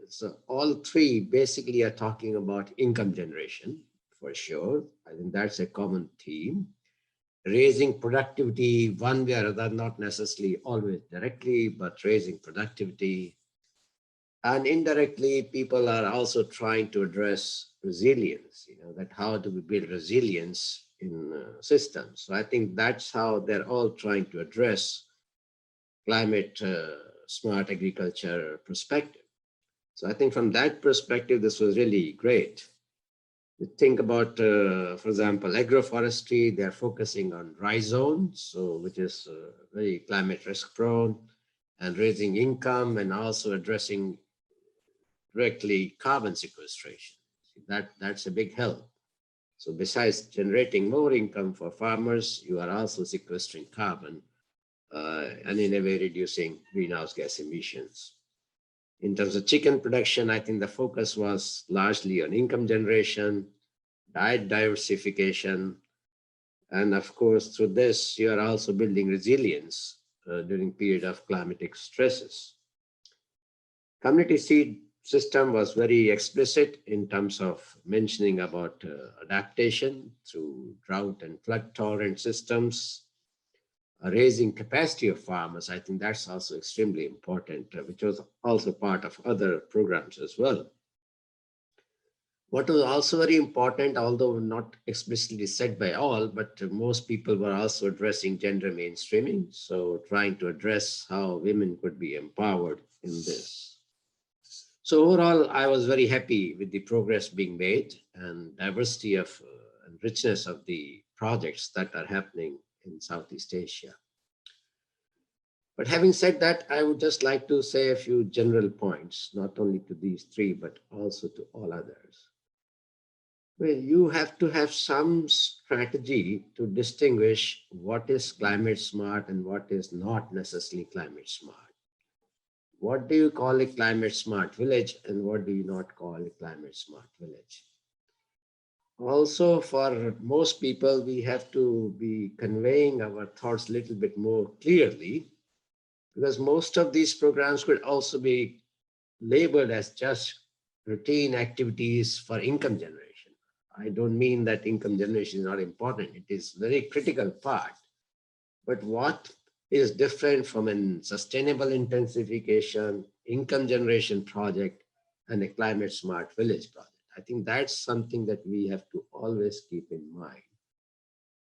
So all three basically are talking about income generation, for sure. I think that's a common theme. Raising productivity one way or other, not necessarily always directly, but raising productivity. And indirectly, people are also trying to address resilience, that how do we build resilience in systems. So I think that's how they're all trying to address climate smart agriculture perspective. So I think from that perspective, this was really great. Think about, for example, agroforestry, they're focusing on dry zones, so which is very climate risk prone, and raising income and also addressing directly carbon sequestration. That's a big help. So besides generating more income for farmers, you are also sequestering carbon and in a way reducing greenhouse gas emissions. In terms of chicken production, I think the focus was largely on income generation, diet diversification, and of course, through this, you are also building resilience during period of climatic stresses. Community seed system was very explicit in terms of mentioning about adaptation through drought and flood tolerant systems, raising capacity of farmers. I think that's also extremely important, which was also part of other programs as well. What was also very important, although not explicitly said by all, but most people were also addressing gender mainstreaming. So trying to address how women could be empowered in this. So overall, I was very happy with the progress being made and diversity of and richness of the projects that are happening in Southeast Asia. But having said that, I would just like to say a few general points, not only to these three, but also to all others. Well, you have to have some strategy to distinguish what is climate smart and what is not necessarily climate smart. What do you call a climate smart village and what do you not call a climate smart village? Also, for most people, we have to be conveying our thoughts a little bit more clearly, because most of these programs could also be labeled as just routine activities for income generation. I don't mean that income generation is not important. It is a very critical part. But what is different from a sustainable intensification, income generation project, and a climate smart village project? I think that's something that we have to always keep in mind.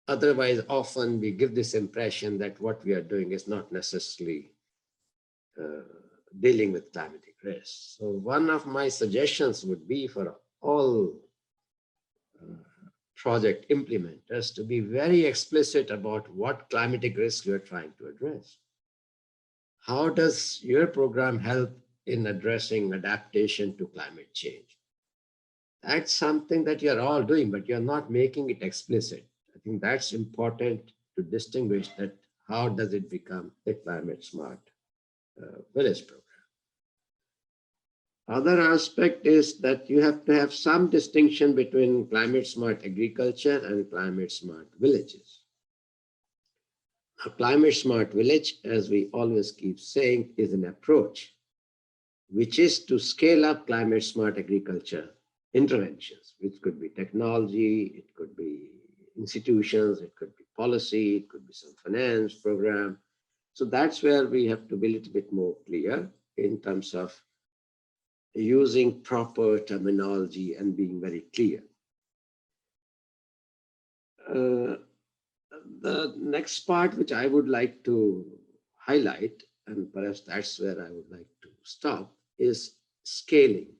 Otherwise, often we give this impression that what we are doing is not necessarily dealing with climatic risks. So one of my suggestions would be for all project implementers to be very explicit about what climatic risk you're trying to address. How does your program help in addressing adaptation to climate change? That's something that you're all doing, but you're not making it explicit. I think that's important to distinguish that how does it become a climate smart village program. Other aspect is that you have to have some distinction between climate smart agriculture and climate smart villages. A climate smart village, as we always keep saying, is an approach which is to scale up climate smart agriculture interventions, which could be technology, it could be institutions, it could be policy, it could be some finance program. So that's where we have to be a little bit more clear in terms of using proper terminology and being very clear. The next part which I would like to highlight, and perhaps that's where I would like to stop, is scaling.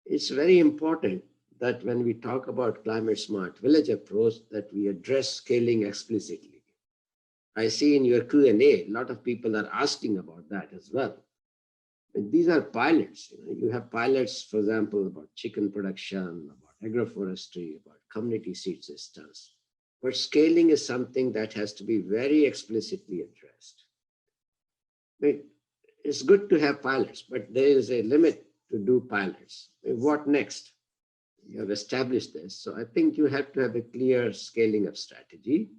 It's very important that when we talk about climate smart village approach, that we address scaling explicitly. I see in your Q&A, a lot of people are asking about that as well. And these are pilots. You have pilots, for example, about chicken production, about agroforestry, about community seed systems. But scaling is something that has to be very explicitly addressed. It's good to have pilots, but there is a limit to do pilots. What next? You have established this. So I think you have to have a clear scaling of strategy,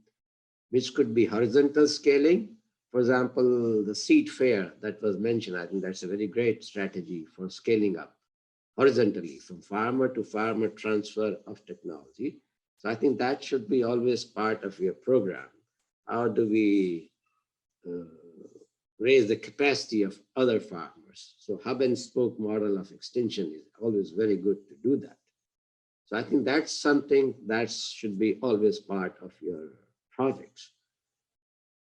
which could be horizontal scaling For example, the seed fair that was mentioned, I think that's a very great strategy for scaling up horizontally from farmer to farmer transfer of technology. So I think that should be always part of your program. How do we uh, raise the capacity of other farmers? So hub and spoke model of extension is always very good to do that. So I think that's something that should be always part of your projects.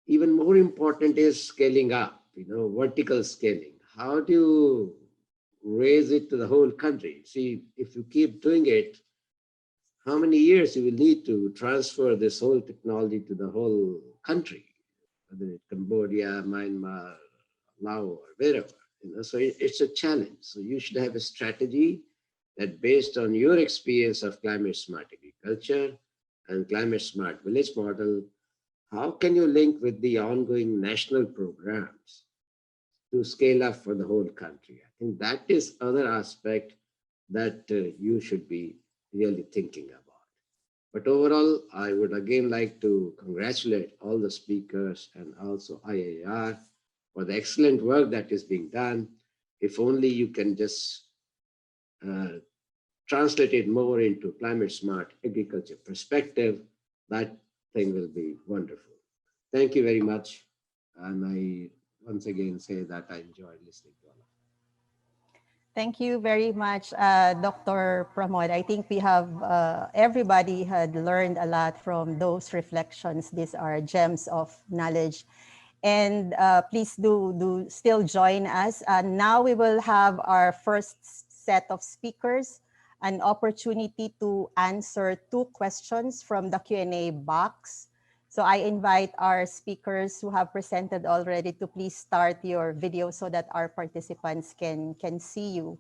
Even more important is scaling up, vertical scaling. How do you raise it to the whole country? See, if you keep doing it, how many years you will need to transfer this whole technology to the whole country, whether it's Cambodia, Myanmar, Laos, or wherever. So it's a challenge. So you should have a strategy that based on your experience of climate smart agriculture and climate smart village model, how can you link with the ongoing national programs to scale up for the whole country? I think that is other aspect that you should be really thinking about. But overall, I would again like to congratulate all the speakers and also IAR for the excellent work that is being done. If only you can just uh, translate it more into climate smart agriculture perspective, that thing will be wonderful. Thank you very much. And I once again say that I enjoyed listening to all of you. Thank you very much, Dr. Pramod. I think we have, everybody had learned a lot from those reflections. These are gems of knowledge. And please do still join us. Now we will have our first set of speakers, an opportunity to answer 2 questions from the Q&A box. So I invite our speakers who have presented already to please start your video so that our participants can see you.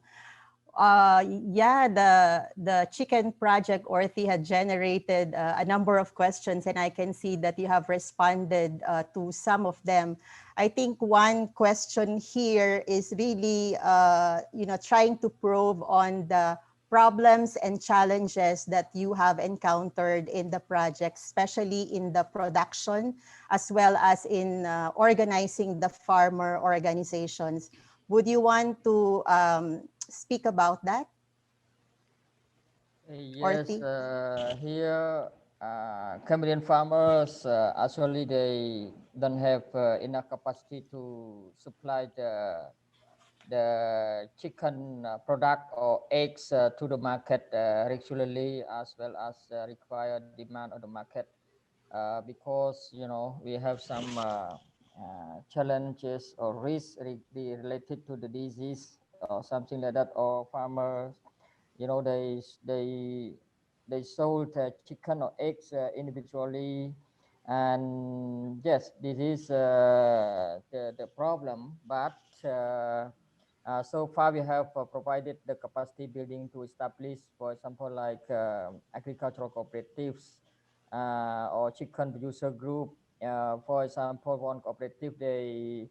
Yeah, the chicken project, Orthy, had generated a number of questions, and I can see that you have responded to some of them. I think one question here is really, trying to probe on the problems and challenges that you have encountered in the project, especially in the production, as well as in organizing the farmer organizations. Would you want to speak about that, Yes, Orthy? here Cameroon farmers actually they don't have enough capacity to supply the chicken product or eggs to the market regularly, as well as required demand of the market, because we have some challenges or risks related to the disease or something like that, or farmers, they sold chicken or eggs individually. And yes, this is the problem, but so far we have provided the capacity building to establish, for example, like agricultural cooperatives or chicken producer group. For example, one cooperative, they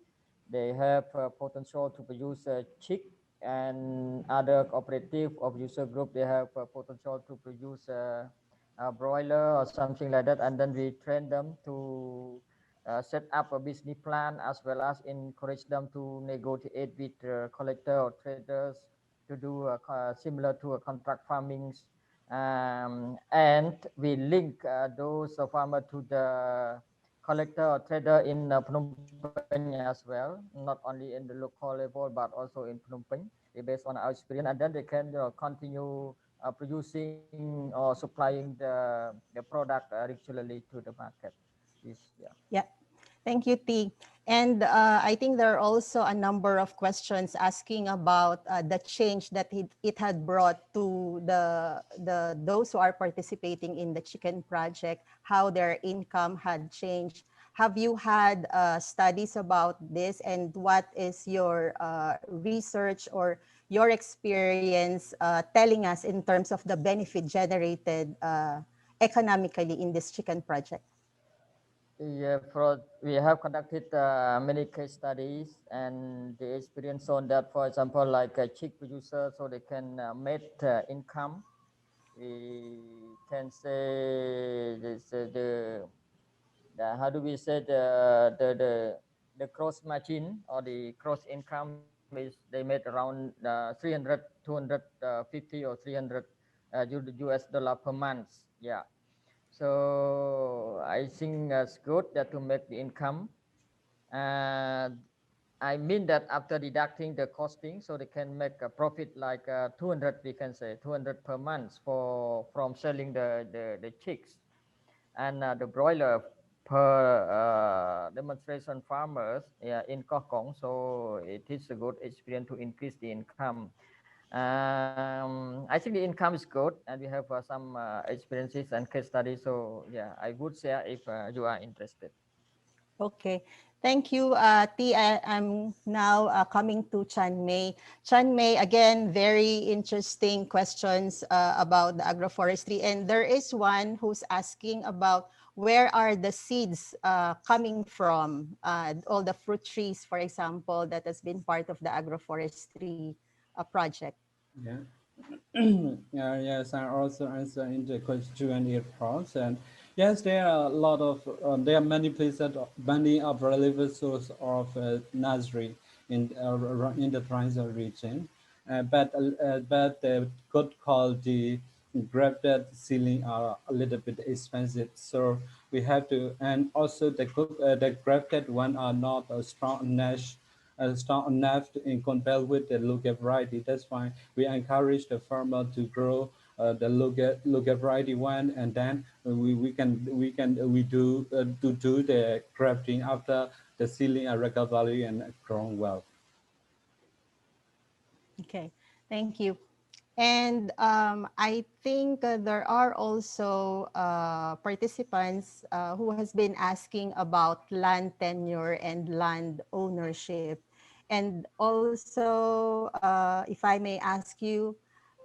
have potential to produce chick, and other cooperative of user group, they have potential to produce a broiler or something like that, and then we train them to set up a business plan, as well as encourage them to negotiate with collector or traders to do similar to a contract farming. And we link those farmer to the collector or trader in Phnom Penh as well, not only in the local level but also in Phnom Penh, based on our experience, and then they can continue producing or supplying the product regularly to the market. This, yeah. Yeah. Thank you, T. And I think there are also a number of questions asking about the change that it had brought to the those who are participating in the chicken project, how their income had changed. Have you had studies about this, and what is your research or your experience telling us in terms of the benefit generated economically in this chicken project? Yeah, we have conducted many case studies, and the experience on that, for example, like a chick producer, so they can make income. We can say this, the how do we say, the cross margin or the cross income is they made around 300, 250 or 300 US dollar per month. Yeah. So I think it's good that to make the income. And I mean that after deducting the costing, so they can make a profit like 200, we can say 200 per month for from selling the chicks and the broiler per demonstration farmers, yeah, in Kokong. So it is a good experience to increase the income. I think the income is good, and we have some experiences and case studies. So yeah, I would share if you are interested. Okay. Thank you, T. I'm now coming to Chan Mei. Chan Mei, again, very interesting questions about the agroforestry. And there is one who's asking about where are the seeds coming from, all the fruit trees, for example, that has been part of the agroforestry project. Yeah. Yes, I also answer in the Q&A part. And yes, there are a lot of there are many places, many available source of nursery in the Triangle region, but the good quality grafted seedling are a little bit expensive. So we have to, and also the grafted one are not a strong enough strong enough in compare with the local variety. That's why we encourage the farmer to grow the local variety one, and then we do the grafting after the seedling are regularly and grown well. Okay. Thank you. And I think there are also participants who has been asking about land tenure and land ownership. And also, if I may ask you,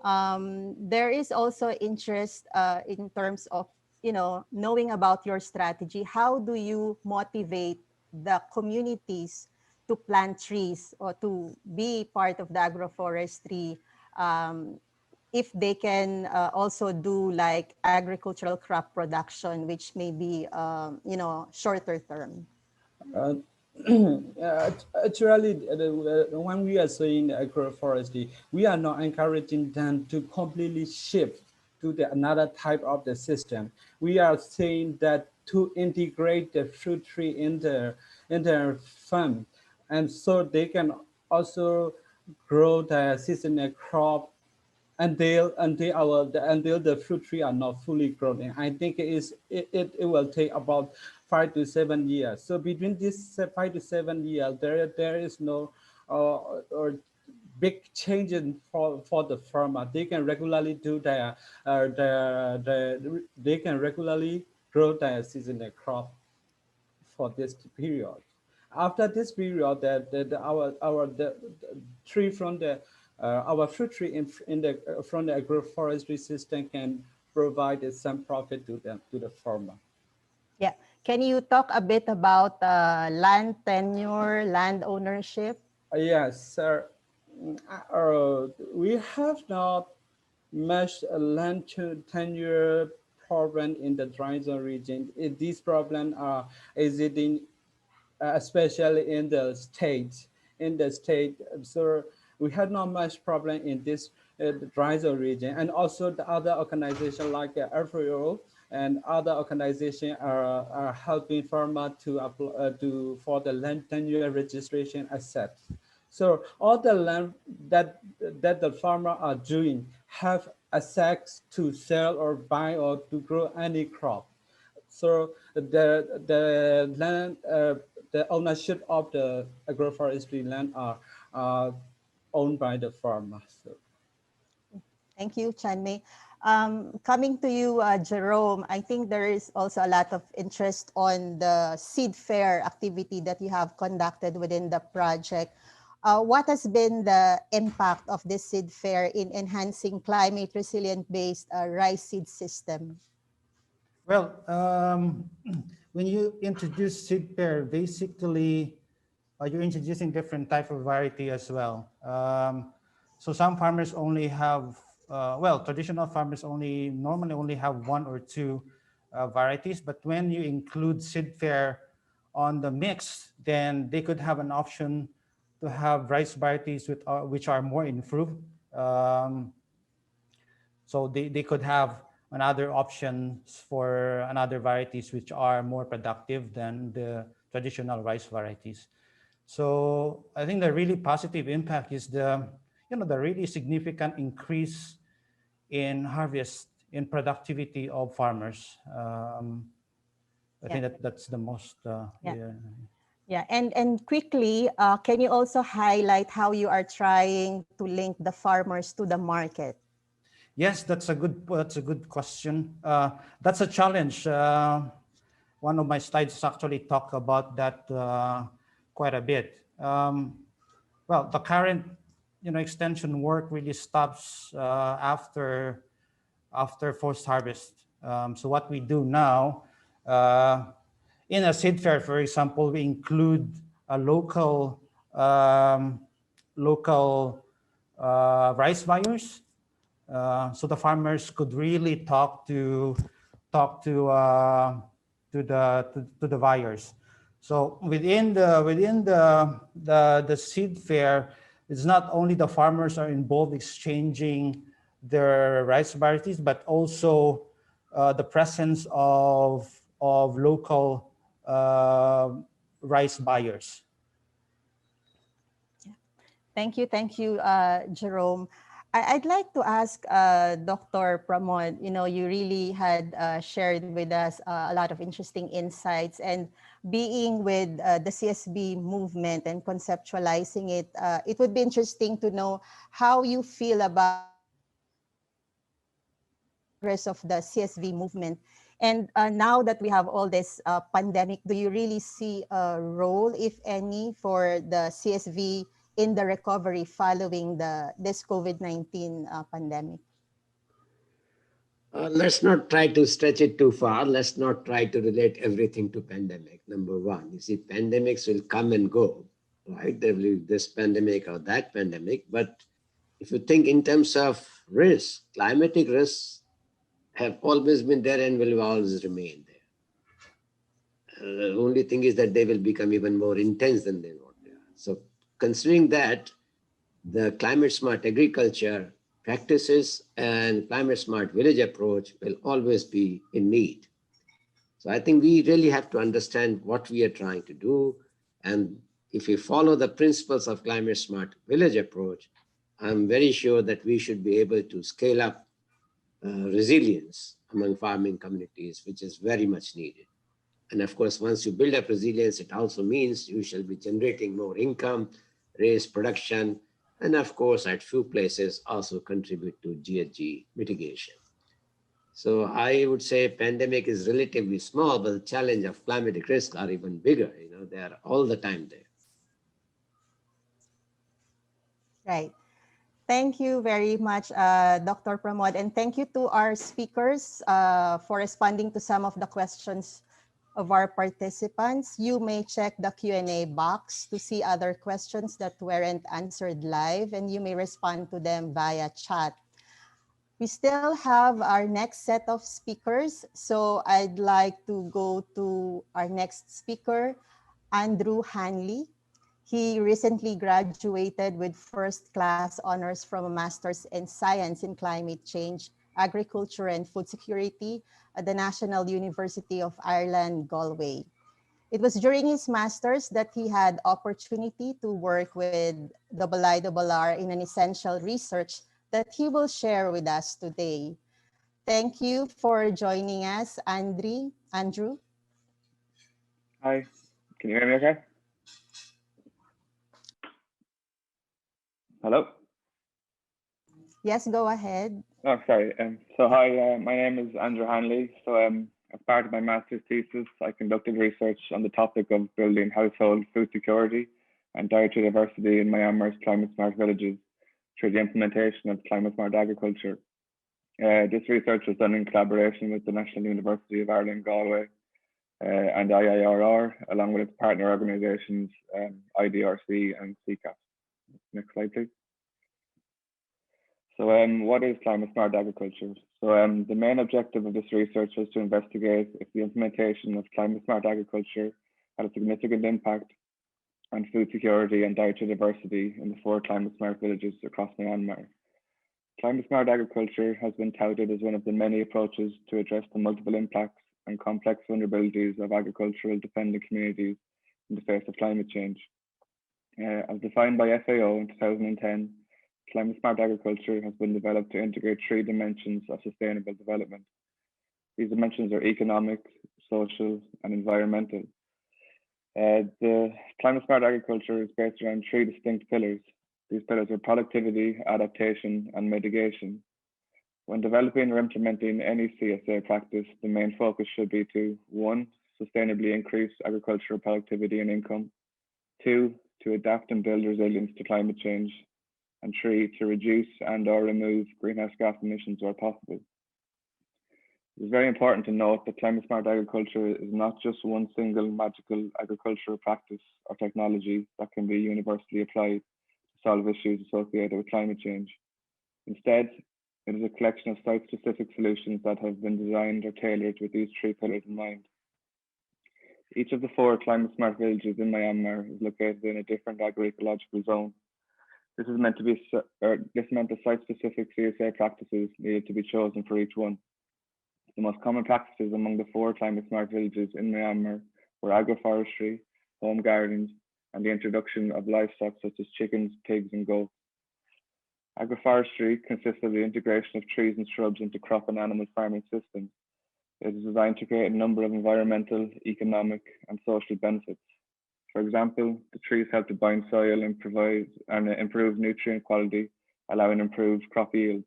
there is also interest in terms of, knowing about your strategy. How do you motivate the communities to plant trees or to be part of the agroforestry, um, if they can also do like agricultural crop production, which may be, shorter term? Uh, Actually, when we are saying agroforestry, we are not encouraging them to completely shift to the another type of the system. We are saying that to integrate the fruit tree in their farm, and so they can also grow the seasonal crop until the fruit tree are not fully grown. And I think it will take about 5 to 7 years. So between this 5 to 7 years, there is no or big changes for the farmer. They can regularly do they can regularly grow their seasonal crop for this period. After this period, the tree from the our fruit tree in the from the agroforestry system can provide some profit to the farmer. Yeah. Can you talk a bit about land tenure, land ownership? Yes, sir. We have not much tenure problem in the dry zone region. These problems are existing especially in the state. So we had not much problem in this dry zone region, and also the other organization like FAO and other organization are helping farmer to apply for the land tenure registration assets. So all the land that the farmer are doing have access to sell or buy or to grow any crop. So the land, the ownership of the agroforestry land are owned by the farmer. So, Thank you, Chanmei. Coming to you, Jerome, I think there is also a lot of interest on the seed fair activity that you have conducted within the project. What has been the impact of this seed fair in enhancing climate resilient-based rice seed system? Well, when you introduce seed pair, basically you're introducing different type of variety as well. So some farmers only have, traditional farmers normally only have one or two varieties, but when you include seed fair on the mix, then they could have an option to have rice varieties which are more improved. So they could have another options for another varieties which are more productive than the traditional rice varieties. So I think the really positive impact is the really significant increase in harvest, in productivity of farmers. I Yeah. think that's the most. Yeah. Yeah. Yeah, and quickly, can you also highlight how you are trying to link the farmers to the market? Yes, that's a good question. That's a challenge. One of my slides actually talk about that quite a bit. Well, the current extension work really stops after post harvest. So what we do now, in a seed fair, for example, we include a local rice buyers, so the farmers could really talk to the buyers. So within the seed fair, it's not only the farmers are involved exchanging their rice varieties, but also the presence of local rice buyers. Thank you, Jerome. I'd like to ask Dr. Pramod, you really had shared with us a lot of interesting insights, and being with the CSB movement and conceptualizing it, it would be interesting to know how you feel about progress of the CSV movement. And now that we have all this pandemic, do you really see a role, if any, for the CSV in the recovery following this COVID-19 pandemic? Let's not try to stretch it too far. Let's not try to relate everything to pandemic. Number one, you see, pandemics will come and go, right? There will be this pandemic or that pandemic. But if you think in terms of risk, climatic risks have always been there and will always remain there. The only thing is that they will become even more intense than they were there. So considering that, the climate smart agriculture practices and climate smart village approach will always be in need. So I think we really have to understand what we are trying to do. And if we follow the principles of climate smart village approach, I'm very sure that we should be able to scale up resilience among farming communities, which is very much needed. And of course, once you build up resilience, it also means you shall be generating more income, raise production, and of course, at few places also contribute to GHG mitigation. So I would say pandemic is relatively small, but the challenge of climatic risk are even bigger. They are all the time there. Right. Thank you very much, Dr. Pramod, and thank you to our speakers for responding to some of the questions of our participants. You may check the Q&A box to see other questions that weren't answered live, and you may respond to them via chat. We still have our next set of speakers, so I'd like to go to our next speaker, Andrew Hanley. He recently graduated with first-class honors from a master's in science in climate change, agriculture, and food security at the National University of Ireland, Galway. It was during his master's that he had opportunity to work with double in an essential research that he will share with us today. Thank you for joining us, Andrew. Hi, can you hear me okay? Hello? Yes, go ahead. Oh, sorry. Hi, my name is Andrew Hanley. As part of my master's thesis, I conducted research on the topic of building household food security and dietary diversity in Myanmar's climate smart villages through the implementation of climate smart agriculture. This research was done in collaboration with the National University of Ireland, Galway, and IIRR, along with its partner organizations, IDRC and CCAP. Next slide, please. So what is climate smart agriculture? So the main objective of this research was to investigate if the implementation of climate smart agriculture had a significant impact on food security and dietary diversity in the 4 climate smart villages across Myanmar. Climate smart agriculture has been touted as one of the many approaches to address the multiple impacts and complex vulnerabilities of agricultural dependent communities in the face of climate change. As defined by FAO in 2010, climate smart agriculture has been developed to integrate 3 dimensions of sustainable development. These dimensions are economic, social, and environmental. The climate smart agriculture is based around 3 distinct pillars. These pillars are productivity, adaptation, and mitigation. When developing or implementing any CSA practice, the main focus should be to 1, sustainably increase agricultural productivity and income, 2, to adapt and build resilience to climate change, and 3, to reduce and/or remove greenhouse gas emissions where possible. It's very important to note that climate smart agriculture is not just one single magical agricultural practice or technology that can be universally applied to solve issues associated with climate change. Instead, it is a collection of site-specific solutions that have been designed or tailored with these 3 pillars in mind. Each of the 4 climate smart villages in Myanmar is located in a different agroecological zone. This meant that site-specific CSA practices needed to be chosen for each one. The most common practices among the 4 climate smart villages in Myanmar were agroforestry, home gardens, and the introduction of livestock such as chickens, pigs, and goats. Agroforestry consists of the integration of trees and shrubs into crop and animal farming systems. It is designed to create a number of environmental, economic, and social benefits. For example, the trees help to bind soil and provide and improve nutrient quality, allowing improved crop yields.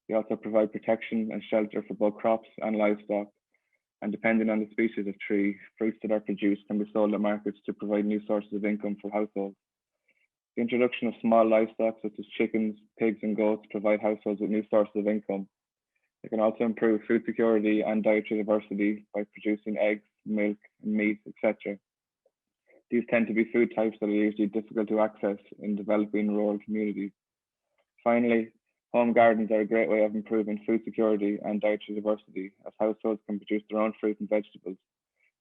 They also provide protection and shelter for both crops and livestock. And depending on the species of tree, fruits that are produced can be sold at markets to provide new sources of income for households. The introduction of small livestock such as chickens, pigs, and goats provide households with new sources of income. It can also improve food security and dietary diversity by producing eggs, milk, meat, etc. These tend to be food types that are usually difficult to access in developing rural communities. Finally, home gardens are a great way of improving food security and dietary diversity, as households can produce their own fruit and vegetables.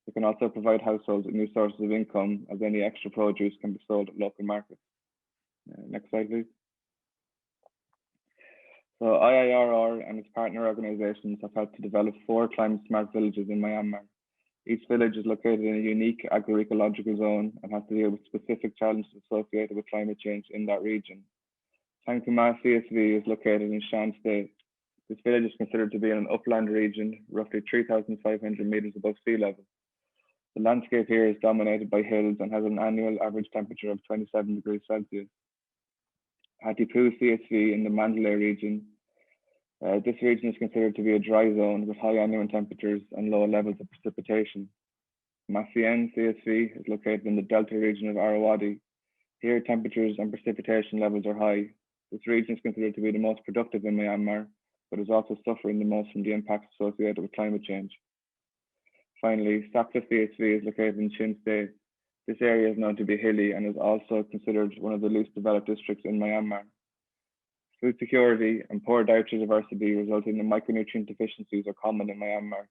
It can also provide households with new sources of income, as any extra produce can be sold at local markets. Next slide, please. So IIRR and its partner organizations have helped to develop 4 climate smart villages in Myanmar. Each village is located in a unique agroecological zone and has to deal with specific challenges associated with climate change in that region. Tangkuma CSV is located in Shan State. This village is considered to be in an upland region, roughly 3,500 meters above sea level. The landscape here is dominated by hills and has an annual average temperature of 27 degrees Celsius. Hatipu CSV in the Mandalay region. This region is considered to be a dry zone with high annual temperatures and low levels of precipitation. Masien CSV is located in the Delta region of Arawadi. Here, temperatures and precipitation levels are high. This region is considered to be the most productive in Myanmar, but is also suffering the most from the impacts associated with climate change. Finally, Sakta CSV is located in Chin State. This area is known to be hilly and is also considered one of the least developed districts in Myanmar. Food security and poor dietary diversity resulting in micronutrient deficiencies are common in Myanmar.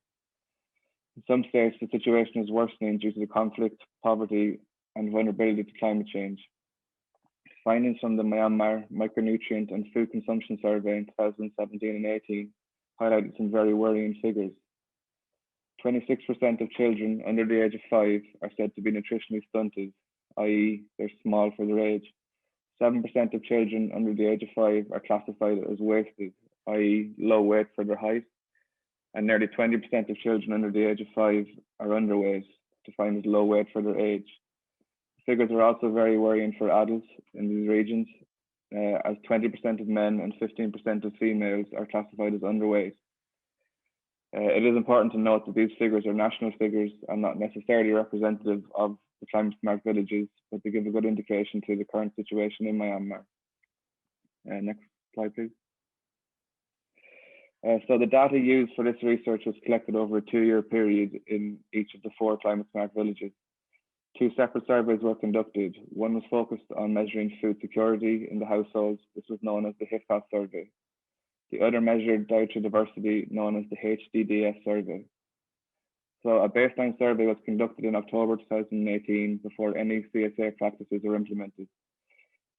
In some states, the situation is worsening due to the conflict, poverty, and vulnerability to climate change. Findings from the Myanmar Micronutrient and Food Consumption Survey in 2017 and 18 highlighted some very worrying figures. 26% of children under the age of 5 are said to be nutritionally stunted, i.e. they're small for their age. 7% of children under the age of 5 are classified as wasted, i.e. low weight for their height. And nearly 20% of children under the age of 5 are underweight, defined as low weight for their age. Figures are also very worrying for adults in these regions, as 20% of men and 15% of females are classified as underweight. It is important to note that these figures are national figures and not necessarily representative of the climate smart villages, but they give a good indication to the current situation in Myanmar. Next slide, please. So the data used for this research was collected over a 2-year period in each of the 4 climate smart villages. 2 separate surveys were conducted. One was focused on measuring food security in the households. This was known as the HIFAS survey. The other measured dietary diversity, known as the HDDS survey. So a baseline survey was conducted in October 2018 before any CSA practices were implemented.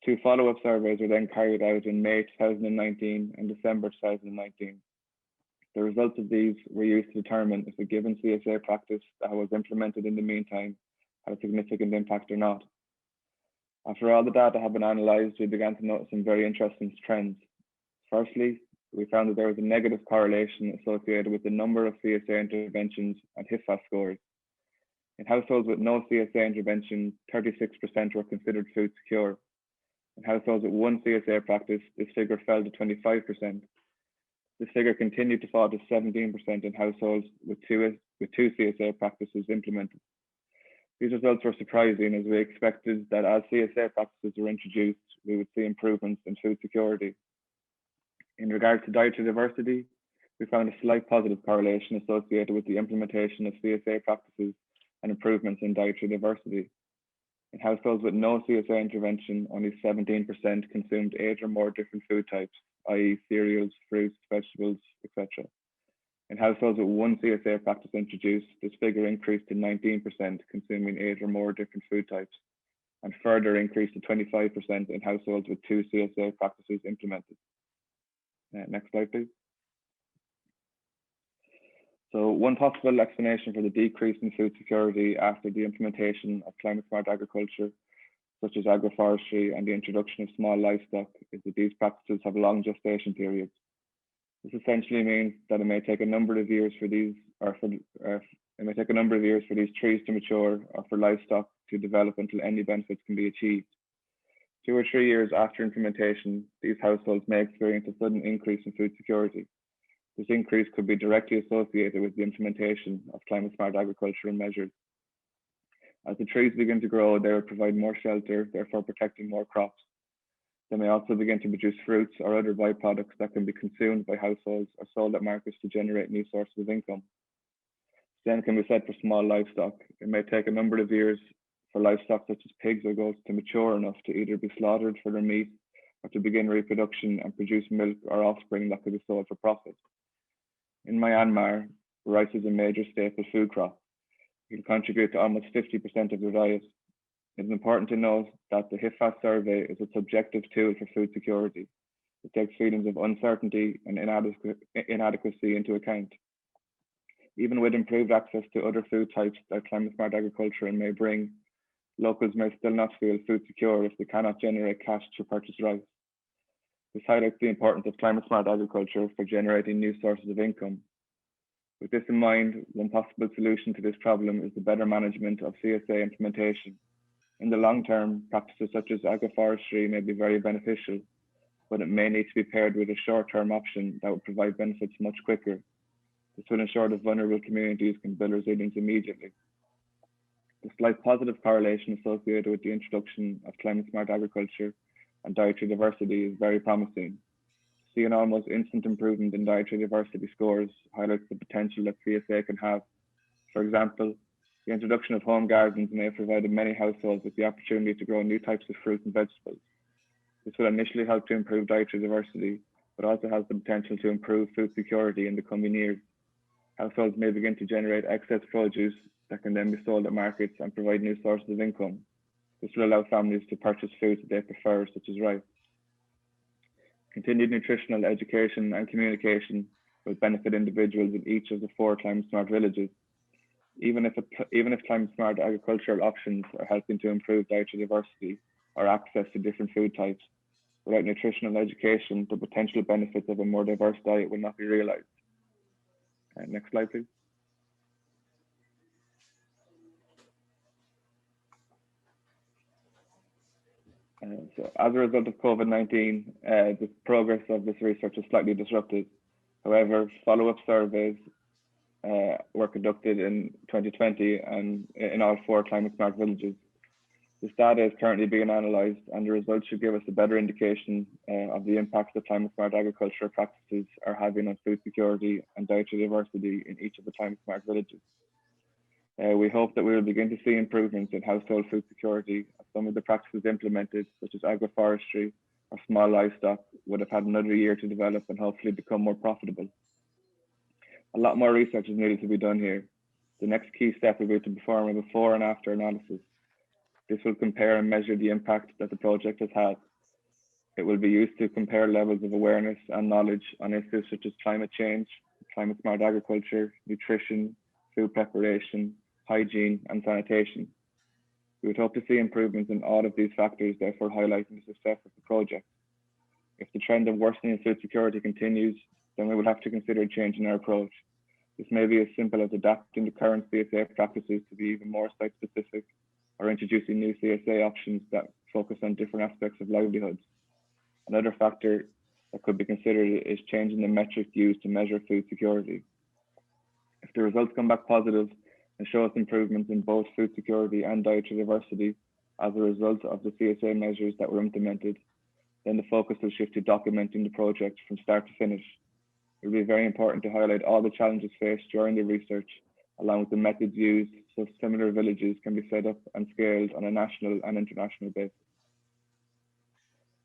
2 follow-up surveys were then carried out in May 2019 and December 2019. The results of these were used to determine if a given CSA practice that was implemented in the meantime had a significant impact or not. After all the data had been analysed, we began to notice some very interesting trends. Firstly, we found that there was a negative correlation associated with the number of CSA interventions and HIFAS scores. In households with no CSA intervention, 36% were considered food secure. In households with 1 CSA practice, this figure fell to 25%. This figure continued to fall to 17% in households with two CSA practices implemented. These results were surprising, as we expected that as CSA practices were introduced, we would see improvements in food security. In regards to dietary diversity, we found a slight positive correlation associated with the implementation of CSA practices and improvements in dietary diversity. In households with no CSA intervention, only 17% consumed 8 or more different food types, i.e. cereals, fruits, vegetables, etc. In households with 1 CSA practice introduced, this figure increased to 19%, consuming 8 or more different food types, and further increased to 25% in households with 2 CSA practices implemented. Next slide, please. So one possible explanation for the decrease in food security after the implementation of climate smart agriculture, such as agroforestry and the introduction of small livestock, is that these practices have long gestation periods. This essentially means that it may take a number of years for these, trees to mature or for livestock to develop until any benefits can be achieved. 2 or 3 years after implementation, these households may experience a sudden increase in food security. This increase could be directly associated with the implementation of climate smart agricultural measures. As the trees begin to grow, they will provide more shelter, therefore protecting more crops. They may also begin to produce fruits or other byproducts that can be consumed by households or sold at markets to generate new sources of income. Same can be said for small livestock. It may take a number of years for livestock such as pigs or goats to mature enough to either be slaughtered for their meat or to begin reproduction and produce milk or offspring that could be sold for profit. In Myanmar, rice is a major staple food crop. It can contribute to almost 50% of their diet. It is important to note that the HIFAS survey is a subjective tool for food security. It takes feelings of uncertainty and inadequacy into account. Even with improved access to other food types that climate smart agriculture may bring, locals may still not feel food secure if they cannot generate cash to purchase rice. This highlights the importance of climate smart agriculture for generating new sources of income. With this in mind, one possible solution to this problem is the better management of CSA implementation. In the long term, practices such as agroforestry may be very beneficial, but it may need to be paired with a short-term option that would provide benefits much quicker. This will ensure that vulnerable communities can build resilience immediately. The slight positive correlation associated with the introduction of climate smart agriculture and dietary diversity is very promising. To see an almost instant improvement in dietary diversity scores highlights the potential that CSA can have. For example, the introduction of home gardens may have provided many households with the opportunity to grow new types of fruit and vegetables. This will initially help to improve dietary diversity, but also has the potential to improve food security in the coming years. Households may begin to generate excess produce that can then be sold at markets and provide new sources of income. This will allow families to purchase foods that they prefer, such as rice. Continued nutritional education and communication will benefit individuals in each of the 4 climate smart villages. Even if climate smart agricultural options are helping to improve dietary diversity or access to different food types, without nutritional education, the potential benefits of a more diverse diet will not be realized. Next slide, please. So as a result of COVID-19, the progress of this research is slightly disrupted. However, follow-up surveys were conducted in 2020 and in all 4 climate smart villages. This data is currently being analysed, and the results should give us a better indication of the impacts that climate smart agricultural practices are having on food security and dietary diversity in each of the climate smart villages. We hope that we will begin to see improvements in household food security as some of the practices implemented, such as agroforestry or small livestock, would have had another year to develop and hopefully become more profitable. A lot more research is needed to be done here. The next key step will be to perform a before and after analysis. This will compare and measure the impact that the project has had. It will be used to compare levels of awareness and knowledge on issues such as climate change, climate smart agriculture, nutrition, food preparation, hygiene, and sanitation. We would hope to see improvements in all of these factors, therefore highlighting the success of the project. If the trend of worsening food security continues, then we will have to consider a change in our approach. This may be as simple as adapting the current CSA practices to be even more site-specific, or introducing new CSA options that focus on different aspects of livelihoods. Another factor that could be considered is changing the metric used to measure food security. If the results come back positive and show us improvements in both food security and dietary diversity as a result of the CSA measures that were implemented, then the focus will shift to documenting the project from start to finish. It will be very important to highlight all the challenges faced during the research, along with the methods used so similar villages can be set up and scaled on a national and international basis.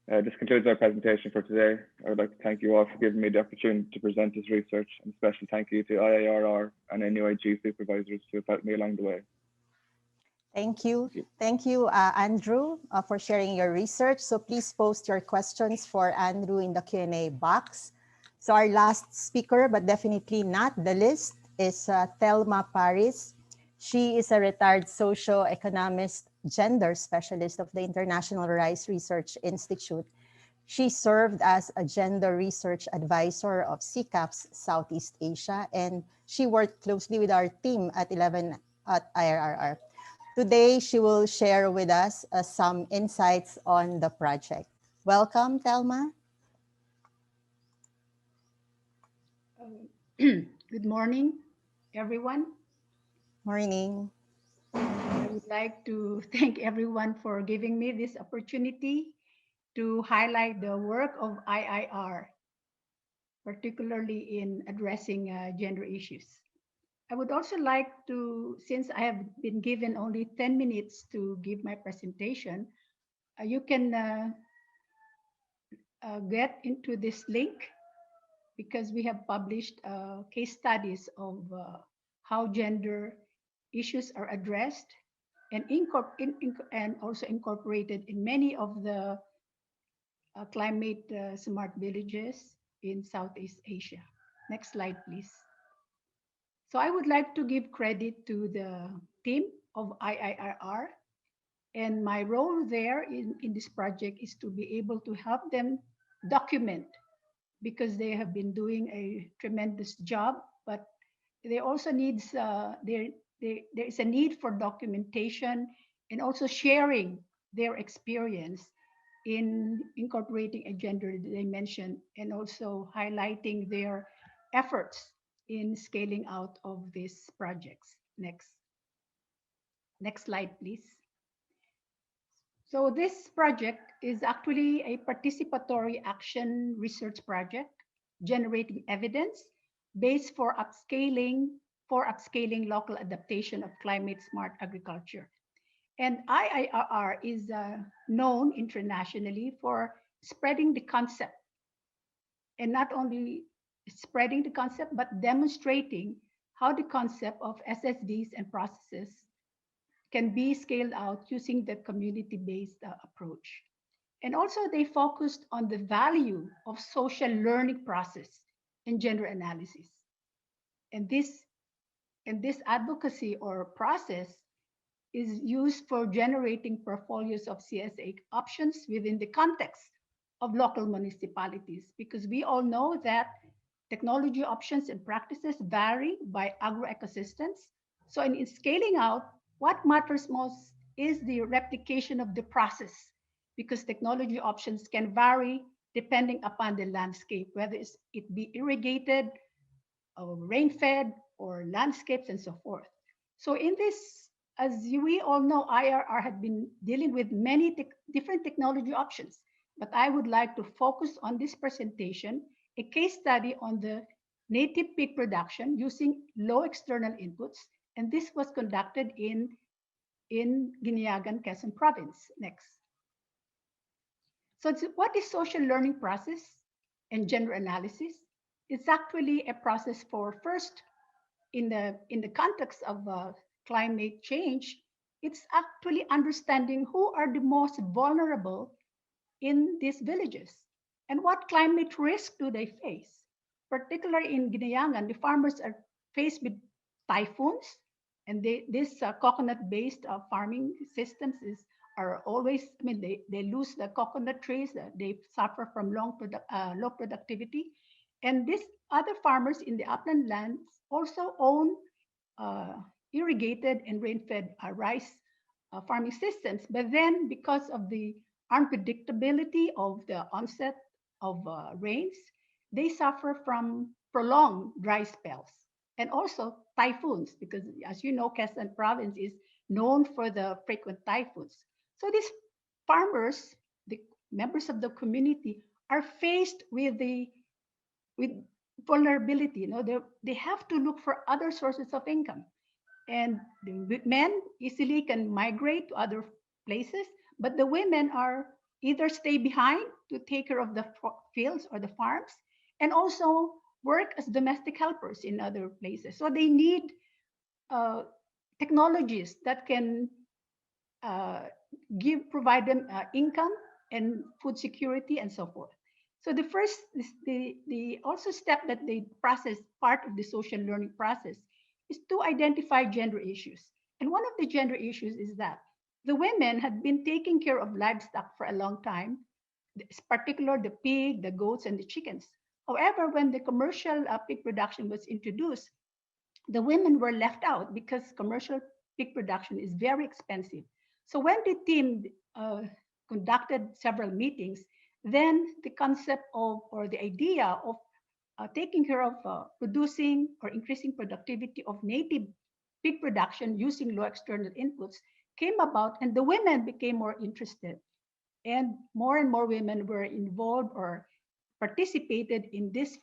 This concludes our presentation for today. I would like to thank you all for giving me the opportunity to present this research, and special thank you to IIRR and NUIG supervisors who have helped me along the way. Thank you. Thank you, Andrew, for sharing your research. So please post your questions for Andrew in the Q&A box. So our last speaker, but definitely not the list, is Thelma Paris. She is a retired socio-economist, gender specialist of the International Rice Research Institute. She served as a gender research advisor of CCAP's Southeast Asia, and she worked closely with our team at 11 at IRR. Today, she will share with us some insights on the project. Welcome, Thelma. Good morning, everyone. Morning. I would like to thank everyone for giving me this opportunity to highlight the work of IIR, particularly in addressing gender issues. I would also like to, since I have been given only 10 minutes to give my presentation, you can get into this link because we have published case studies of how gender issues are addressed and, and also incorporated in many of the climate smart villages in Southeast Asia. Next slide, please. So I would like to give credit to the team of IIRR. And my role there in this project is to be able to help them document, because they have been doing a tremendous job, but they also needs, there is a need for documentation and also sharing their experience in incorporating a gender dimension and also highlighting their efforts in scaling out of these projects. Next slide, please. So this project is actually a participatory action research project generating evidence based for upscaling local adaptation of climate smart agriculture. And IIRR is known internationally for spreading the concept, and not only spreading the concept, but demonstrating how the concept of SSDs and processes can be scaled out using the community-based approach. And also they focused on the value of social learning process and gender analysis. And this advocacy or process is used for generating portfolios of CSA options within the context of local municipalities, because we all know that technology options and practices vary by agroecosystems. So in scaling out, what matters most is the replication of the process, because technology options can vary depending upon the landscape, whether it be irrigated, or rain-fed, or landscapes and so forth. So in this, as we all know, IRR had been dealing with many different technology options, but I would like to focus on this presentation, a case study on the native pig production using low external inputs, and this was conducted in Guinagan, Quezon Province. Next. So what is social learning process and gender analysis? It's actually a process for first in the context of climate change, it's actually understanding who are the most vulnerable in these villages and what climate risk do they face. Particularly in Ginayangan, the farmers are faced with typhoons, and this coconut-based farming systems are always, I mean, they lose the coconut trees, they suffer from low productivity. And these other farmers in the upland lands also own uh, irrigated and rain-fed rice farming systems. But then, because of the unpredictability of the onset of rains, they suffer from prolonged dry spells and also typhoons, because as you know, Quezon province is known for the frequent typhoons. So these farmers, the members of the community, are faced with vulnerability. You know, they have to look for other sources of income, and the men easily can migrate to other places, but the women are either stay behind to take care of the fields or the farms, and also work as domestic helpers in other places. So they need uh, technologies that can uh, provide them income and food security and so forth. So the first the also step that they process, part of the social learning process, is to identify gender issues. And one of the gender issues is that the women had been taking care of livestock for a long time, particular the pig, the goats, and the chickens. However, when the commercial pig production was introduced, the women were left out because commercial pig production is very expensive. So when the team conducted several meetings, then the concept of, or the idea of taking care of producing or increasing productivity of native pig production using low external inputs came about, and the women became more interested, and more women were involved or participated in this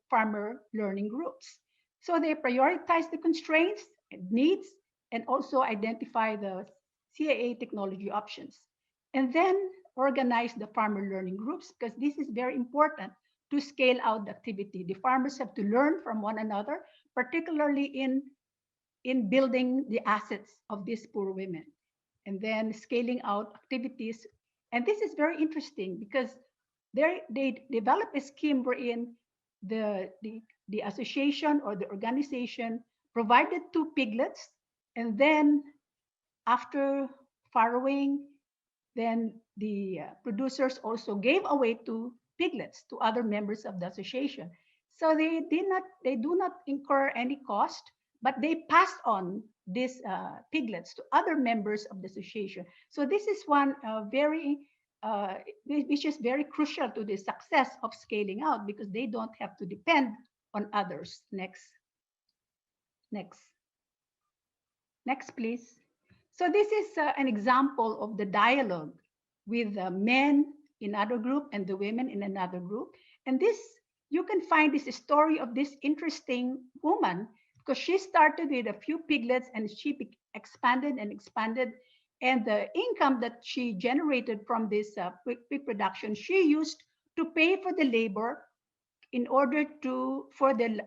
farmer learning groups. So they prioritize the constraints and needs, and also identify the CAA technology options, and then organize the farmer learning groups, because this is very important to scale out the activity. The farmers have to learn from one another, particularly in building the assets of these poor women, and then scaling out activities. And this is very interesting because they develop a scheme wherein the association or the organization provided two piglets, and then after farrowing, then the producers also gave away two piglets to other members of the association. So they do not incur any cost, but they passed on these piglets to other members of the association. So this is one which is very crucial to the success of scaling out, because they don't have to depend on others. Next, next, please. So this is an example of the dialogue with the men in another group and the women in another group. And this, you can find this story of this interesting woman, because she started with a few piglets and she expanded and expanded. And the income that she generated from this pig production, she used to pay for the labor in order to for the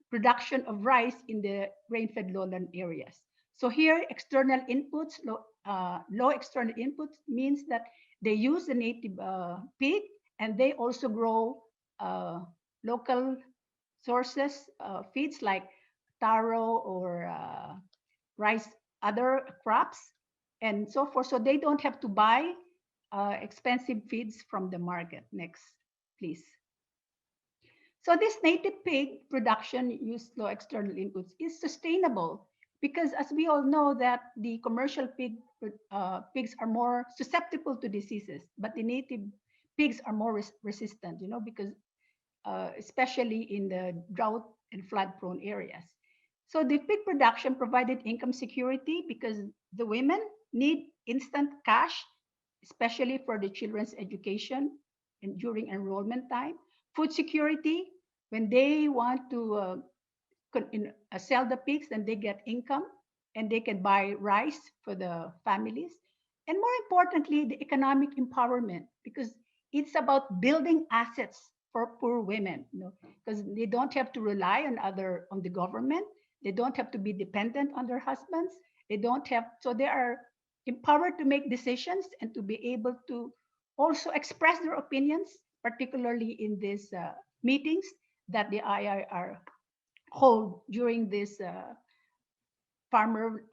production of rice in the rain-fed lowland areas. So here, external inputs, low external inputs means that they use the native pig, and they also grow local sources, feeds like taro or rice, other crops, and so forth. So they don't have to buy expensive feeds from the market. Next, please. So this native pig production used low external inputs is sustainable, because as we all know that the commercial pigs are more susceptible to diseases, but the native pigs are more resistant, you know, because especially in the drought and flood prone areas. So the pig production provided income security because the women need instant cash, especially for the children's education and during enrollment time. Food security, when they want to sell the pigs, then they get income and they can buy rice for the families. And more importantly, the economic empowerment, because it's about building assets for poor women, because they don't have to rely on the government. They don't have to be dependent on their husbands. They don't have, so they are empowered to make decisions and to be able to also express their opinions, particularly in these meetings that the IIR hold during this farmer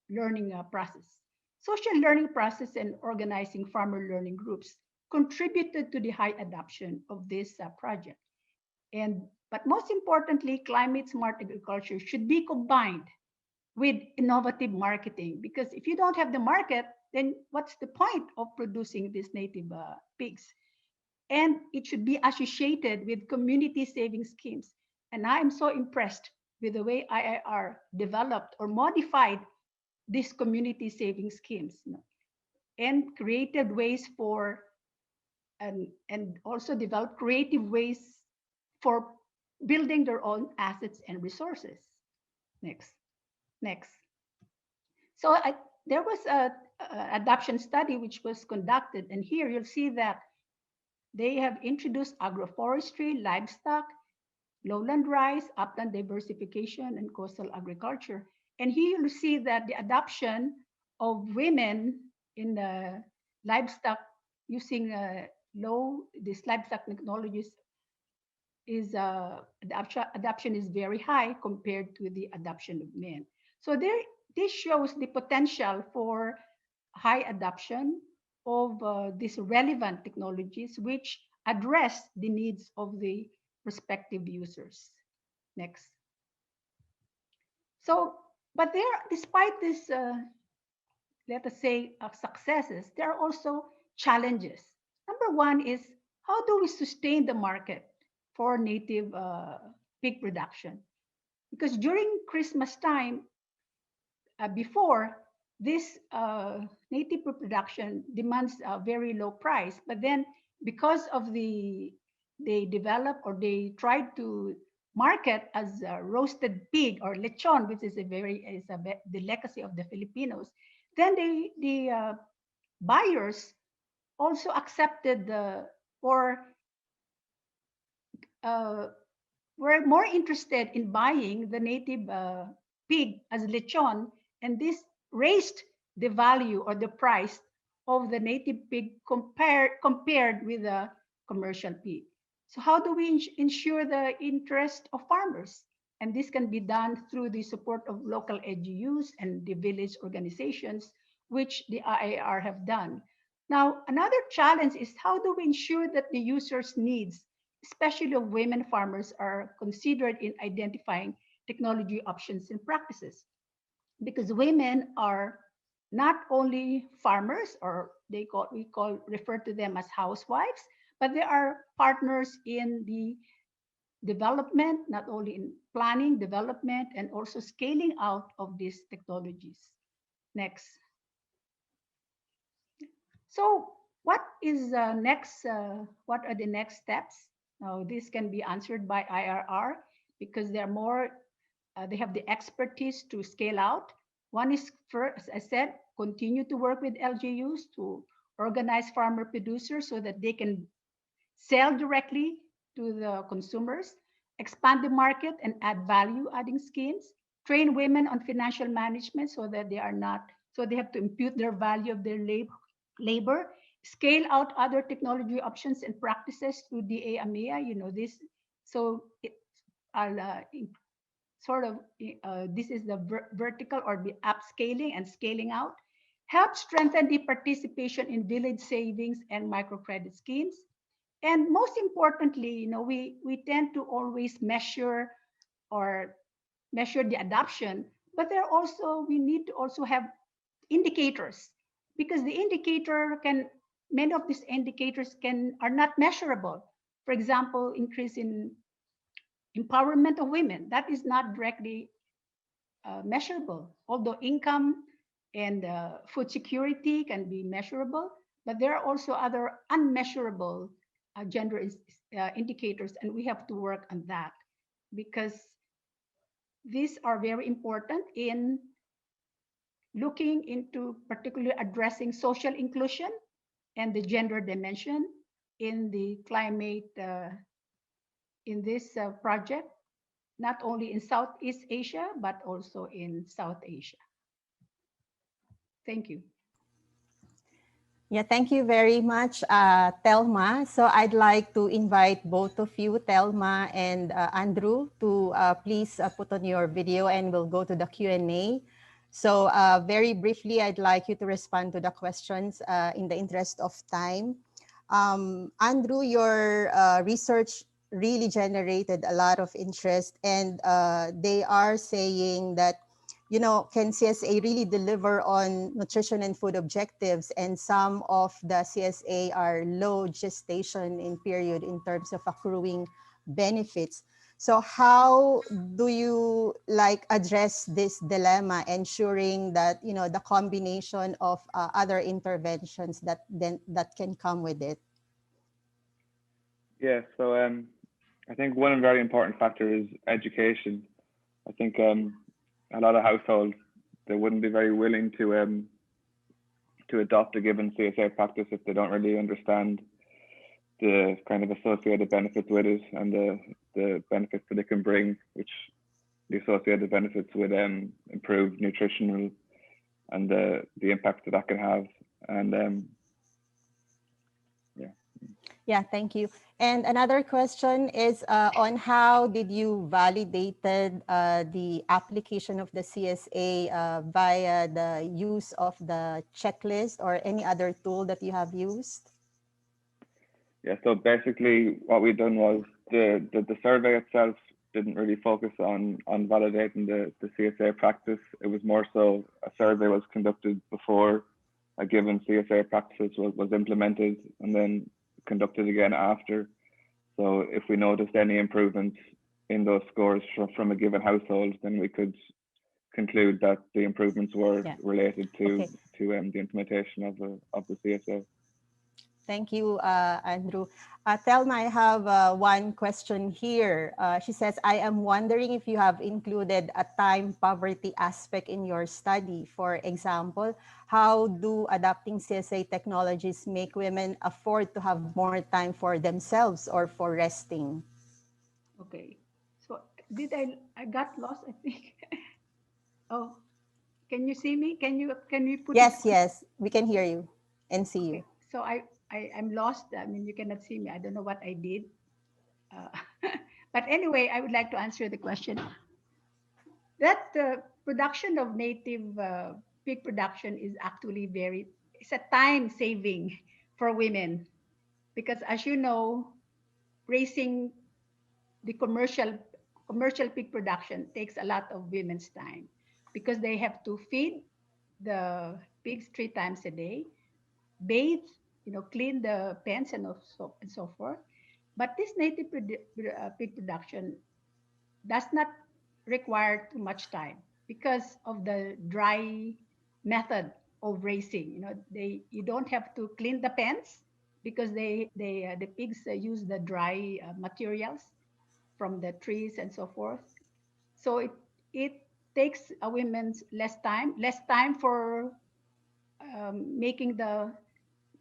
learning process. Social learning process and organizing farmer learning groups contributed to the high adoption of this project. But most importantly, climate smart agriculture should be combined with innovative marketing, because if you don't have the market, then what's the point of producing these native pigs? And it should be associated with community saving schemes. And I am so impressed with the way IIR developed or modified these community saving schemes, and created ways for and also developed creative ways for building their own assets and resources. Next. So there was a adoption study which was conducted, and here you'll see that they have introduced agroforestry, livestock, lowland rice, upland diversification, and coastal agriculture. And here you'll see that the adoption of women in the livestock using these livestock technologies is adoption is very high compared to the adoption of men. So this shows the potential for high adoption of these relevant technologies which address the needs of the respective users. Next. So, but despite this, let us say, successes, there are also challenges. Number one is, how do we sustain the market for native pig production? Because during Christmas time, before, this native pig production demands a very low price, but then because of they develop or they tried to market as a roasted pig or lechon, which is the legacy of the Filipinos, then the buyers also accepted or were more interested in buying the native pig as lechon, and this raised the value or the price of the native pig compared with the commercial pig. So how do we ensure the interest of farmers? And this can be done through the support of local LGUs and the village organizations, which the IAR have done. Now, another challenge is, how do we ensure that the users' needs, especially of women farmers, are considered in identifying technology options and practices? Because women are not only farmers, or refer to them as housewives, but they are partners in the development, not only in planning, development, and also scaling out of these technologies. Next. So what is next? What are the next steps? Now, this can be answered by IRR because they're more, they have the expertise to scale out. One is, first, as I said, continue to work with LGUs to organize farmer producers so that they can sell directly to the consumers, expand the market and add value adding schemes, train women on financial management so that they are not, so they have to impute their value of their labor, scale out other technology options and practices through DA AMEA, this. So I'll this is the vertical or the upscaling and scaling out. Help strengthen the participation in village savings and microcredit schemes. And most importantly, we tend to always measure the adoption, but we need to also have indicators, because many of these indicators are not measurable. For example, increase in empowerment of women, that is not directly measurable, although income and food security can be measurable, but there are also other unmeasurable gender indicators, and we have to work on that because these are very important in looking into particularly addressing social inclusion and the gender dimension, in the climate in this project, not only in Southeast Asia, but also in South Asia. Thank you. Yeah, thank you very much, Thelma. So I'd like to invite both of you, Thelma and Andrew, to please put on your video and we'll go to the Q&A. So very briefly, I'd like you to respond to the questions in the interest of time. Andrew, your research really generated a lot of interest, and they are saying that, you know, can CSA really deliver on nutrition and food objectives? And some of the CSA are low gestation in period in terms of accruing benefits. So how do you like address this dilemma, ensuring that, you know, the combination of other interventions that can come with it? Yeah, so I think one very important factor is education. I think a lot of households, they wouldn't be very willing to adopt a given CSA practice if they don't really understand the kind of associated benefits with it and the benefits that it can bring, which the associated benefits with improved nutritional and the impact that that can have. And yeah. Yeah, thank you. And another question is on how did you validated the application of the CSA via the use of the checklist or any other tool that you have used? Yeah, so basically what we've done was the survey itself didn't really focus on validating the CSA practice. It was more so a survey was conducted before a given CSA practice was implemented and then conducted again after. So if we noticed any improvements in those scores from a given household, then we could conclude that the improvements were related to the implementation of the CSA. Thank you, Andrew. Thelma, I have one question here. She says, I am wondering if you have included a time poverty aspect in your study. For example, how do adapting CSA technologies make women afford to have more time for themselves or for resting? Okay. So I got lost, I think. Oh, can you see me? Can you put Yes, it? yes, we can hear you and see you. So I'm lost. I mean, you cannot see me. I don't know what I did. Uh, but anyway, I would like to answer the question. That production of native pig production is actually it's a time saving for women because, as you know, raising the commercial pig production takes a lot of women's time because they have to feed the pigs 3 times a day, bathe, clean the pens and so forth. But this native pig production does not require too much time because of the dry method of raising. You don't have to clean the pens because the pigs use the dry materials from the trees and so forth. So it takes a women's less time for making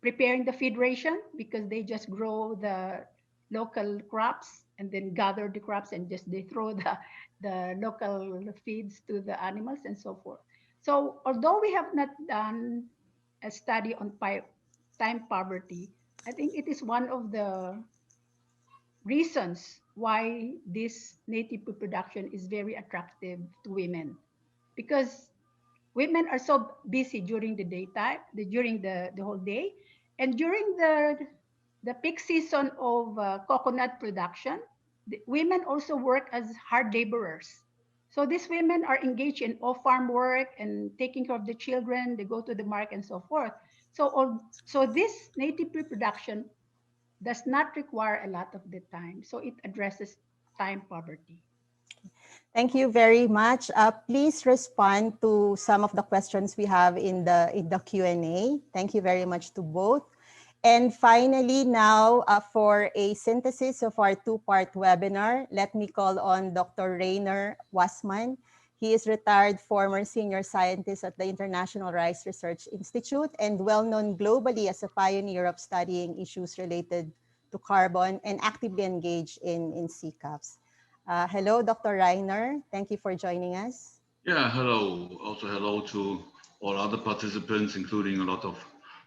preparing the feed ration because they just grow the local crops and then gather the crops and just they throw the local feeds to the animals and so forth. So although we have not done a study on time poverty, I think it is one of the reasons why this native food production is very attractive to women because women are so busy during the daytime, during the whole day, and during the peak season of coconut production, the women also work as hard laborers. So these women are engaged in off-farm work and taking care of the children. They go to the market and so forth. So this native reproduction does not require a lot of the time. So it addresses time poverty. Thank you very much. Please respond to some of the questions we have in the Q&A. Thank you very much to both. And finally, now for a synthesis of our two-part webinar, let me call on Dr. Rainer Wassman. He is retired former senior scientist at the International Rice Research Institute and well-known globally as a pioneer of studying issues related to carbon and actively engage in CCAPs. Hello, Dr. Reiner. Thank you for joining us. Yeah, hello. Also hello to all other participants, including a lot of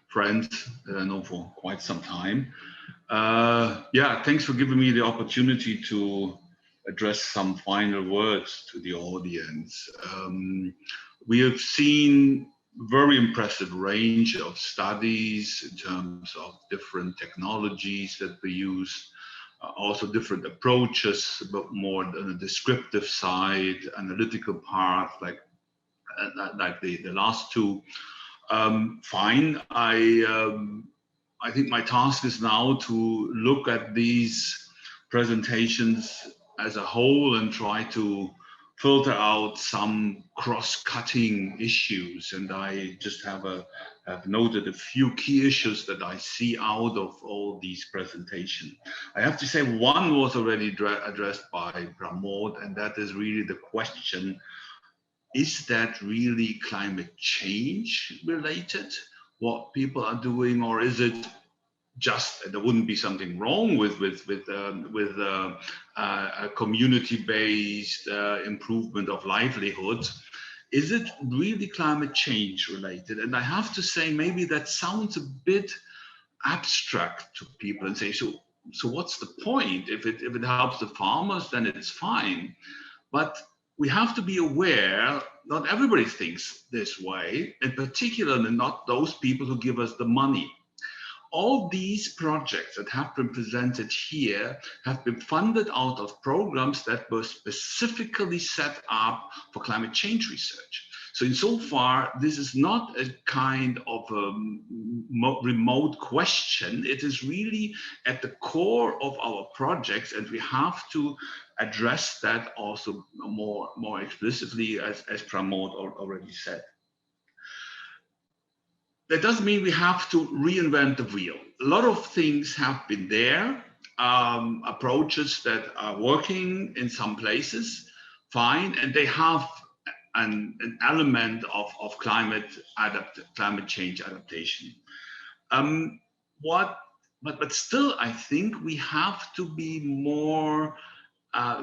friends that I know for quite some time. Yeah, thanks for giving me the opportunity to address some final words to the audience. We have seen very impressive range of studies in terms of different technologies that we use, also different approaches, but more on the descriptive side, analytical part, like the last two. Fine. I think my task is now to look at these presentations as a whole and try to filter out some cross-cutting issues. And I just have noted a few key issues that I see out of all these presentations. I have to say one was already addressed by Pramod, and that is really the question, is that really climate change related, what people are doing, or is it just, there wouldn't be something wrong with a community-based improvement of livelihoods? Is it really climate change related? And I have to say, maybe that sounds a bit abstract to people and say, so what's the point? If it helps the farmers, then it's fine. But we have to be aware, not everybody thinks this way, and particularly not those people who give us the money. All these projects that have been presented here have been funded out of programs that were specifically set up for climate change research. So insofar, this is not a kind of a remote question. It is really at the core of our projects, and we have to address that also more explicitly, as Pramod already said. That doesn't mean we have to reinvent the wheel. A lot of things have been there, approaches that are working in some places, fine, and they have an element of climate change adaptation. But still, I think we have to be more,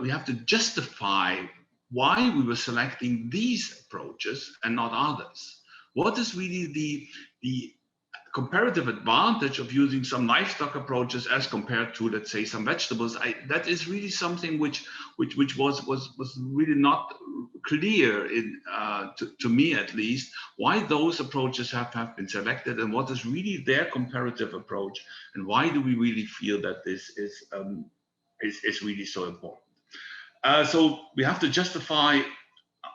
we have to justify why we were selecting these approaches and not others. What is really the comparative advantage of using some livestock approaches as compared to, let's say, some vegetables? That is really something which was really not clear to me, at least, why those approaches have been selected and what is really their comparative approach, and why do we really feel that this is really so important. So we have to justify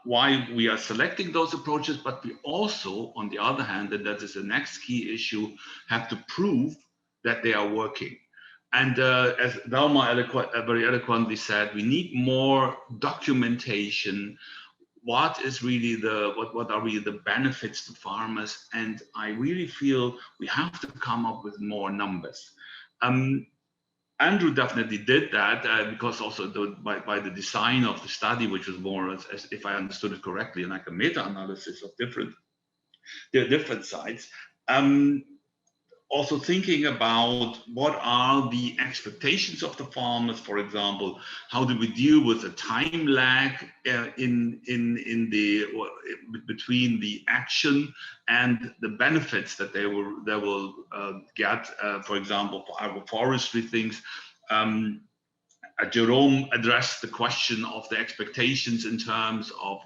why we are selecting those approaches, but we also, on the other hand, and that is the next key issue, have to prove that they are working. And as Thelma very eloquently said, we need more documentation. What is really what are really the benefits to farmers? And I really feel we have to come up with more numbers. Andrew definitely did that because also by the design of the study, which was more, as if I understood it correctly, like a meta-analysis of different sites. Also thinking about what are the expectations of the farmers, for example, how do we deal with the time lag between the action and the benefits that they will get, for example, for agroforestry things. Jerome addressed the question of the expectations in terms of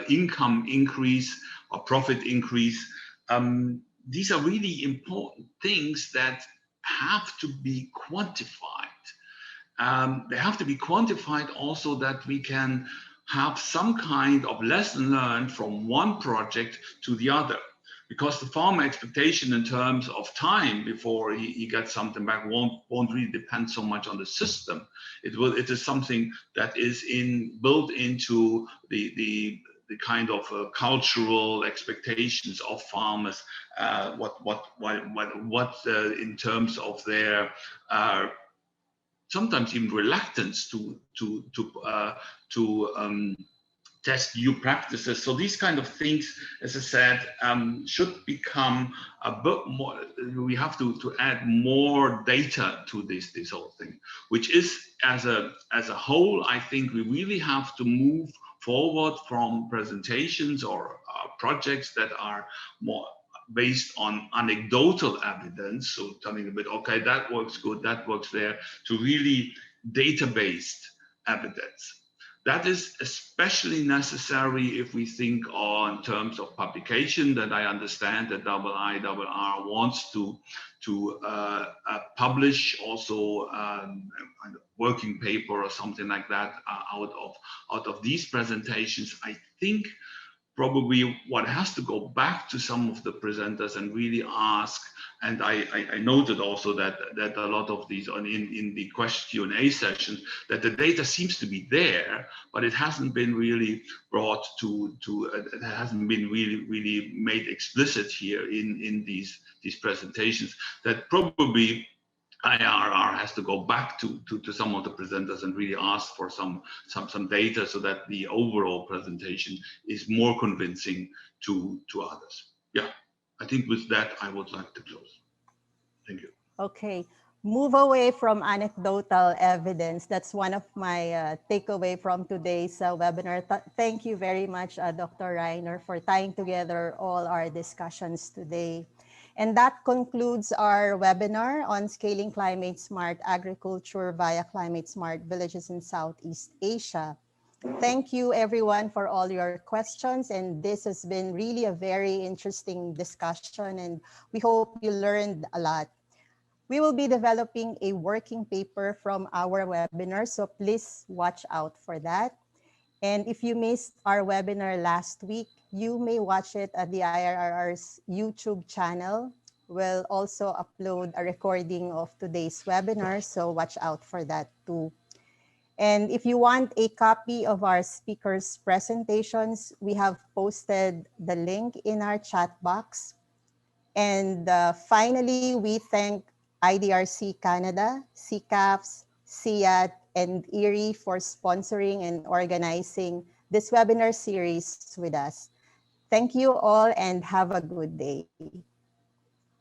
income increase or profit increase. These are really important things that have to be quantified. They have to be quantified also, that we can have some kind of lesson learned from one project to the other. Because the farmer expectation in terms of time before he gets something back won't really depend so much on the system. It is something that is built into the kind of cultural expectations of farmers. What in terms of their sometimes even reluctance to test new practices. So these kind of things, as I said, should become a bit more. We have to add more data to this whole thing, which is as a whole. I think we really have to move forward from presentations or projects that are more based on anecdotal evidence. So telling a bit, okay, that works good, that works there, to really data-based evidence. That is especially necessary if we think on terms of publication, that I understand that IIRR wants to publish also a working paper or something like that out of these presentations. I think probably one has to go back to some of the presenters and really ask. And I noted also that a lot of these in the Q&A sessions, that the data seems to be there, but it hasn't been really brought to it hasn't been really made explicit here in these presentations, that probably IRR has to go back to some of the presenters and really ask for some data, so that the overall presentation is more convincing to others. Yeah, I think with that I would like to close. Thank you. Okay, move away from anecdotal evidence. That's one of my takeaway from today's webinar. Thank you very much, Dr. Reiner, for tying together all our discussions today. And that concludes our webinar on scaling climate smart agriculture via climate smart villages in Southeast Asia. Thank you everyone for all your questions. And this has been really a very interesting discussion, and we hope you learned a lot. We will be developing a working paper from our webinar, so please watch out for that. And if you missed our webinar last week, you may watch it at the IRR's YouTube channel. We'll also upload a recording of today's webinar, so watch out for that too. And if you want a copy of our speakers' presentations, we have posted the link in our chat box. And finally, we thank IDRC Canada, CCAFS, CIAT, and ERI for sponsoring and organizing this webinar series with us. Thank you all and have a good day.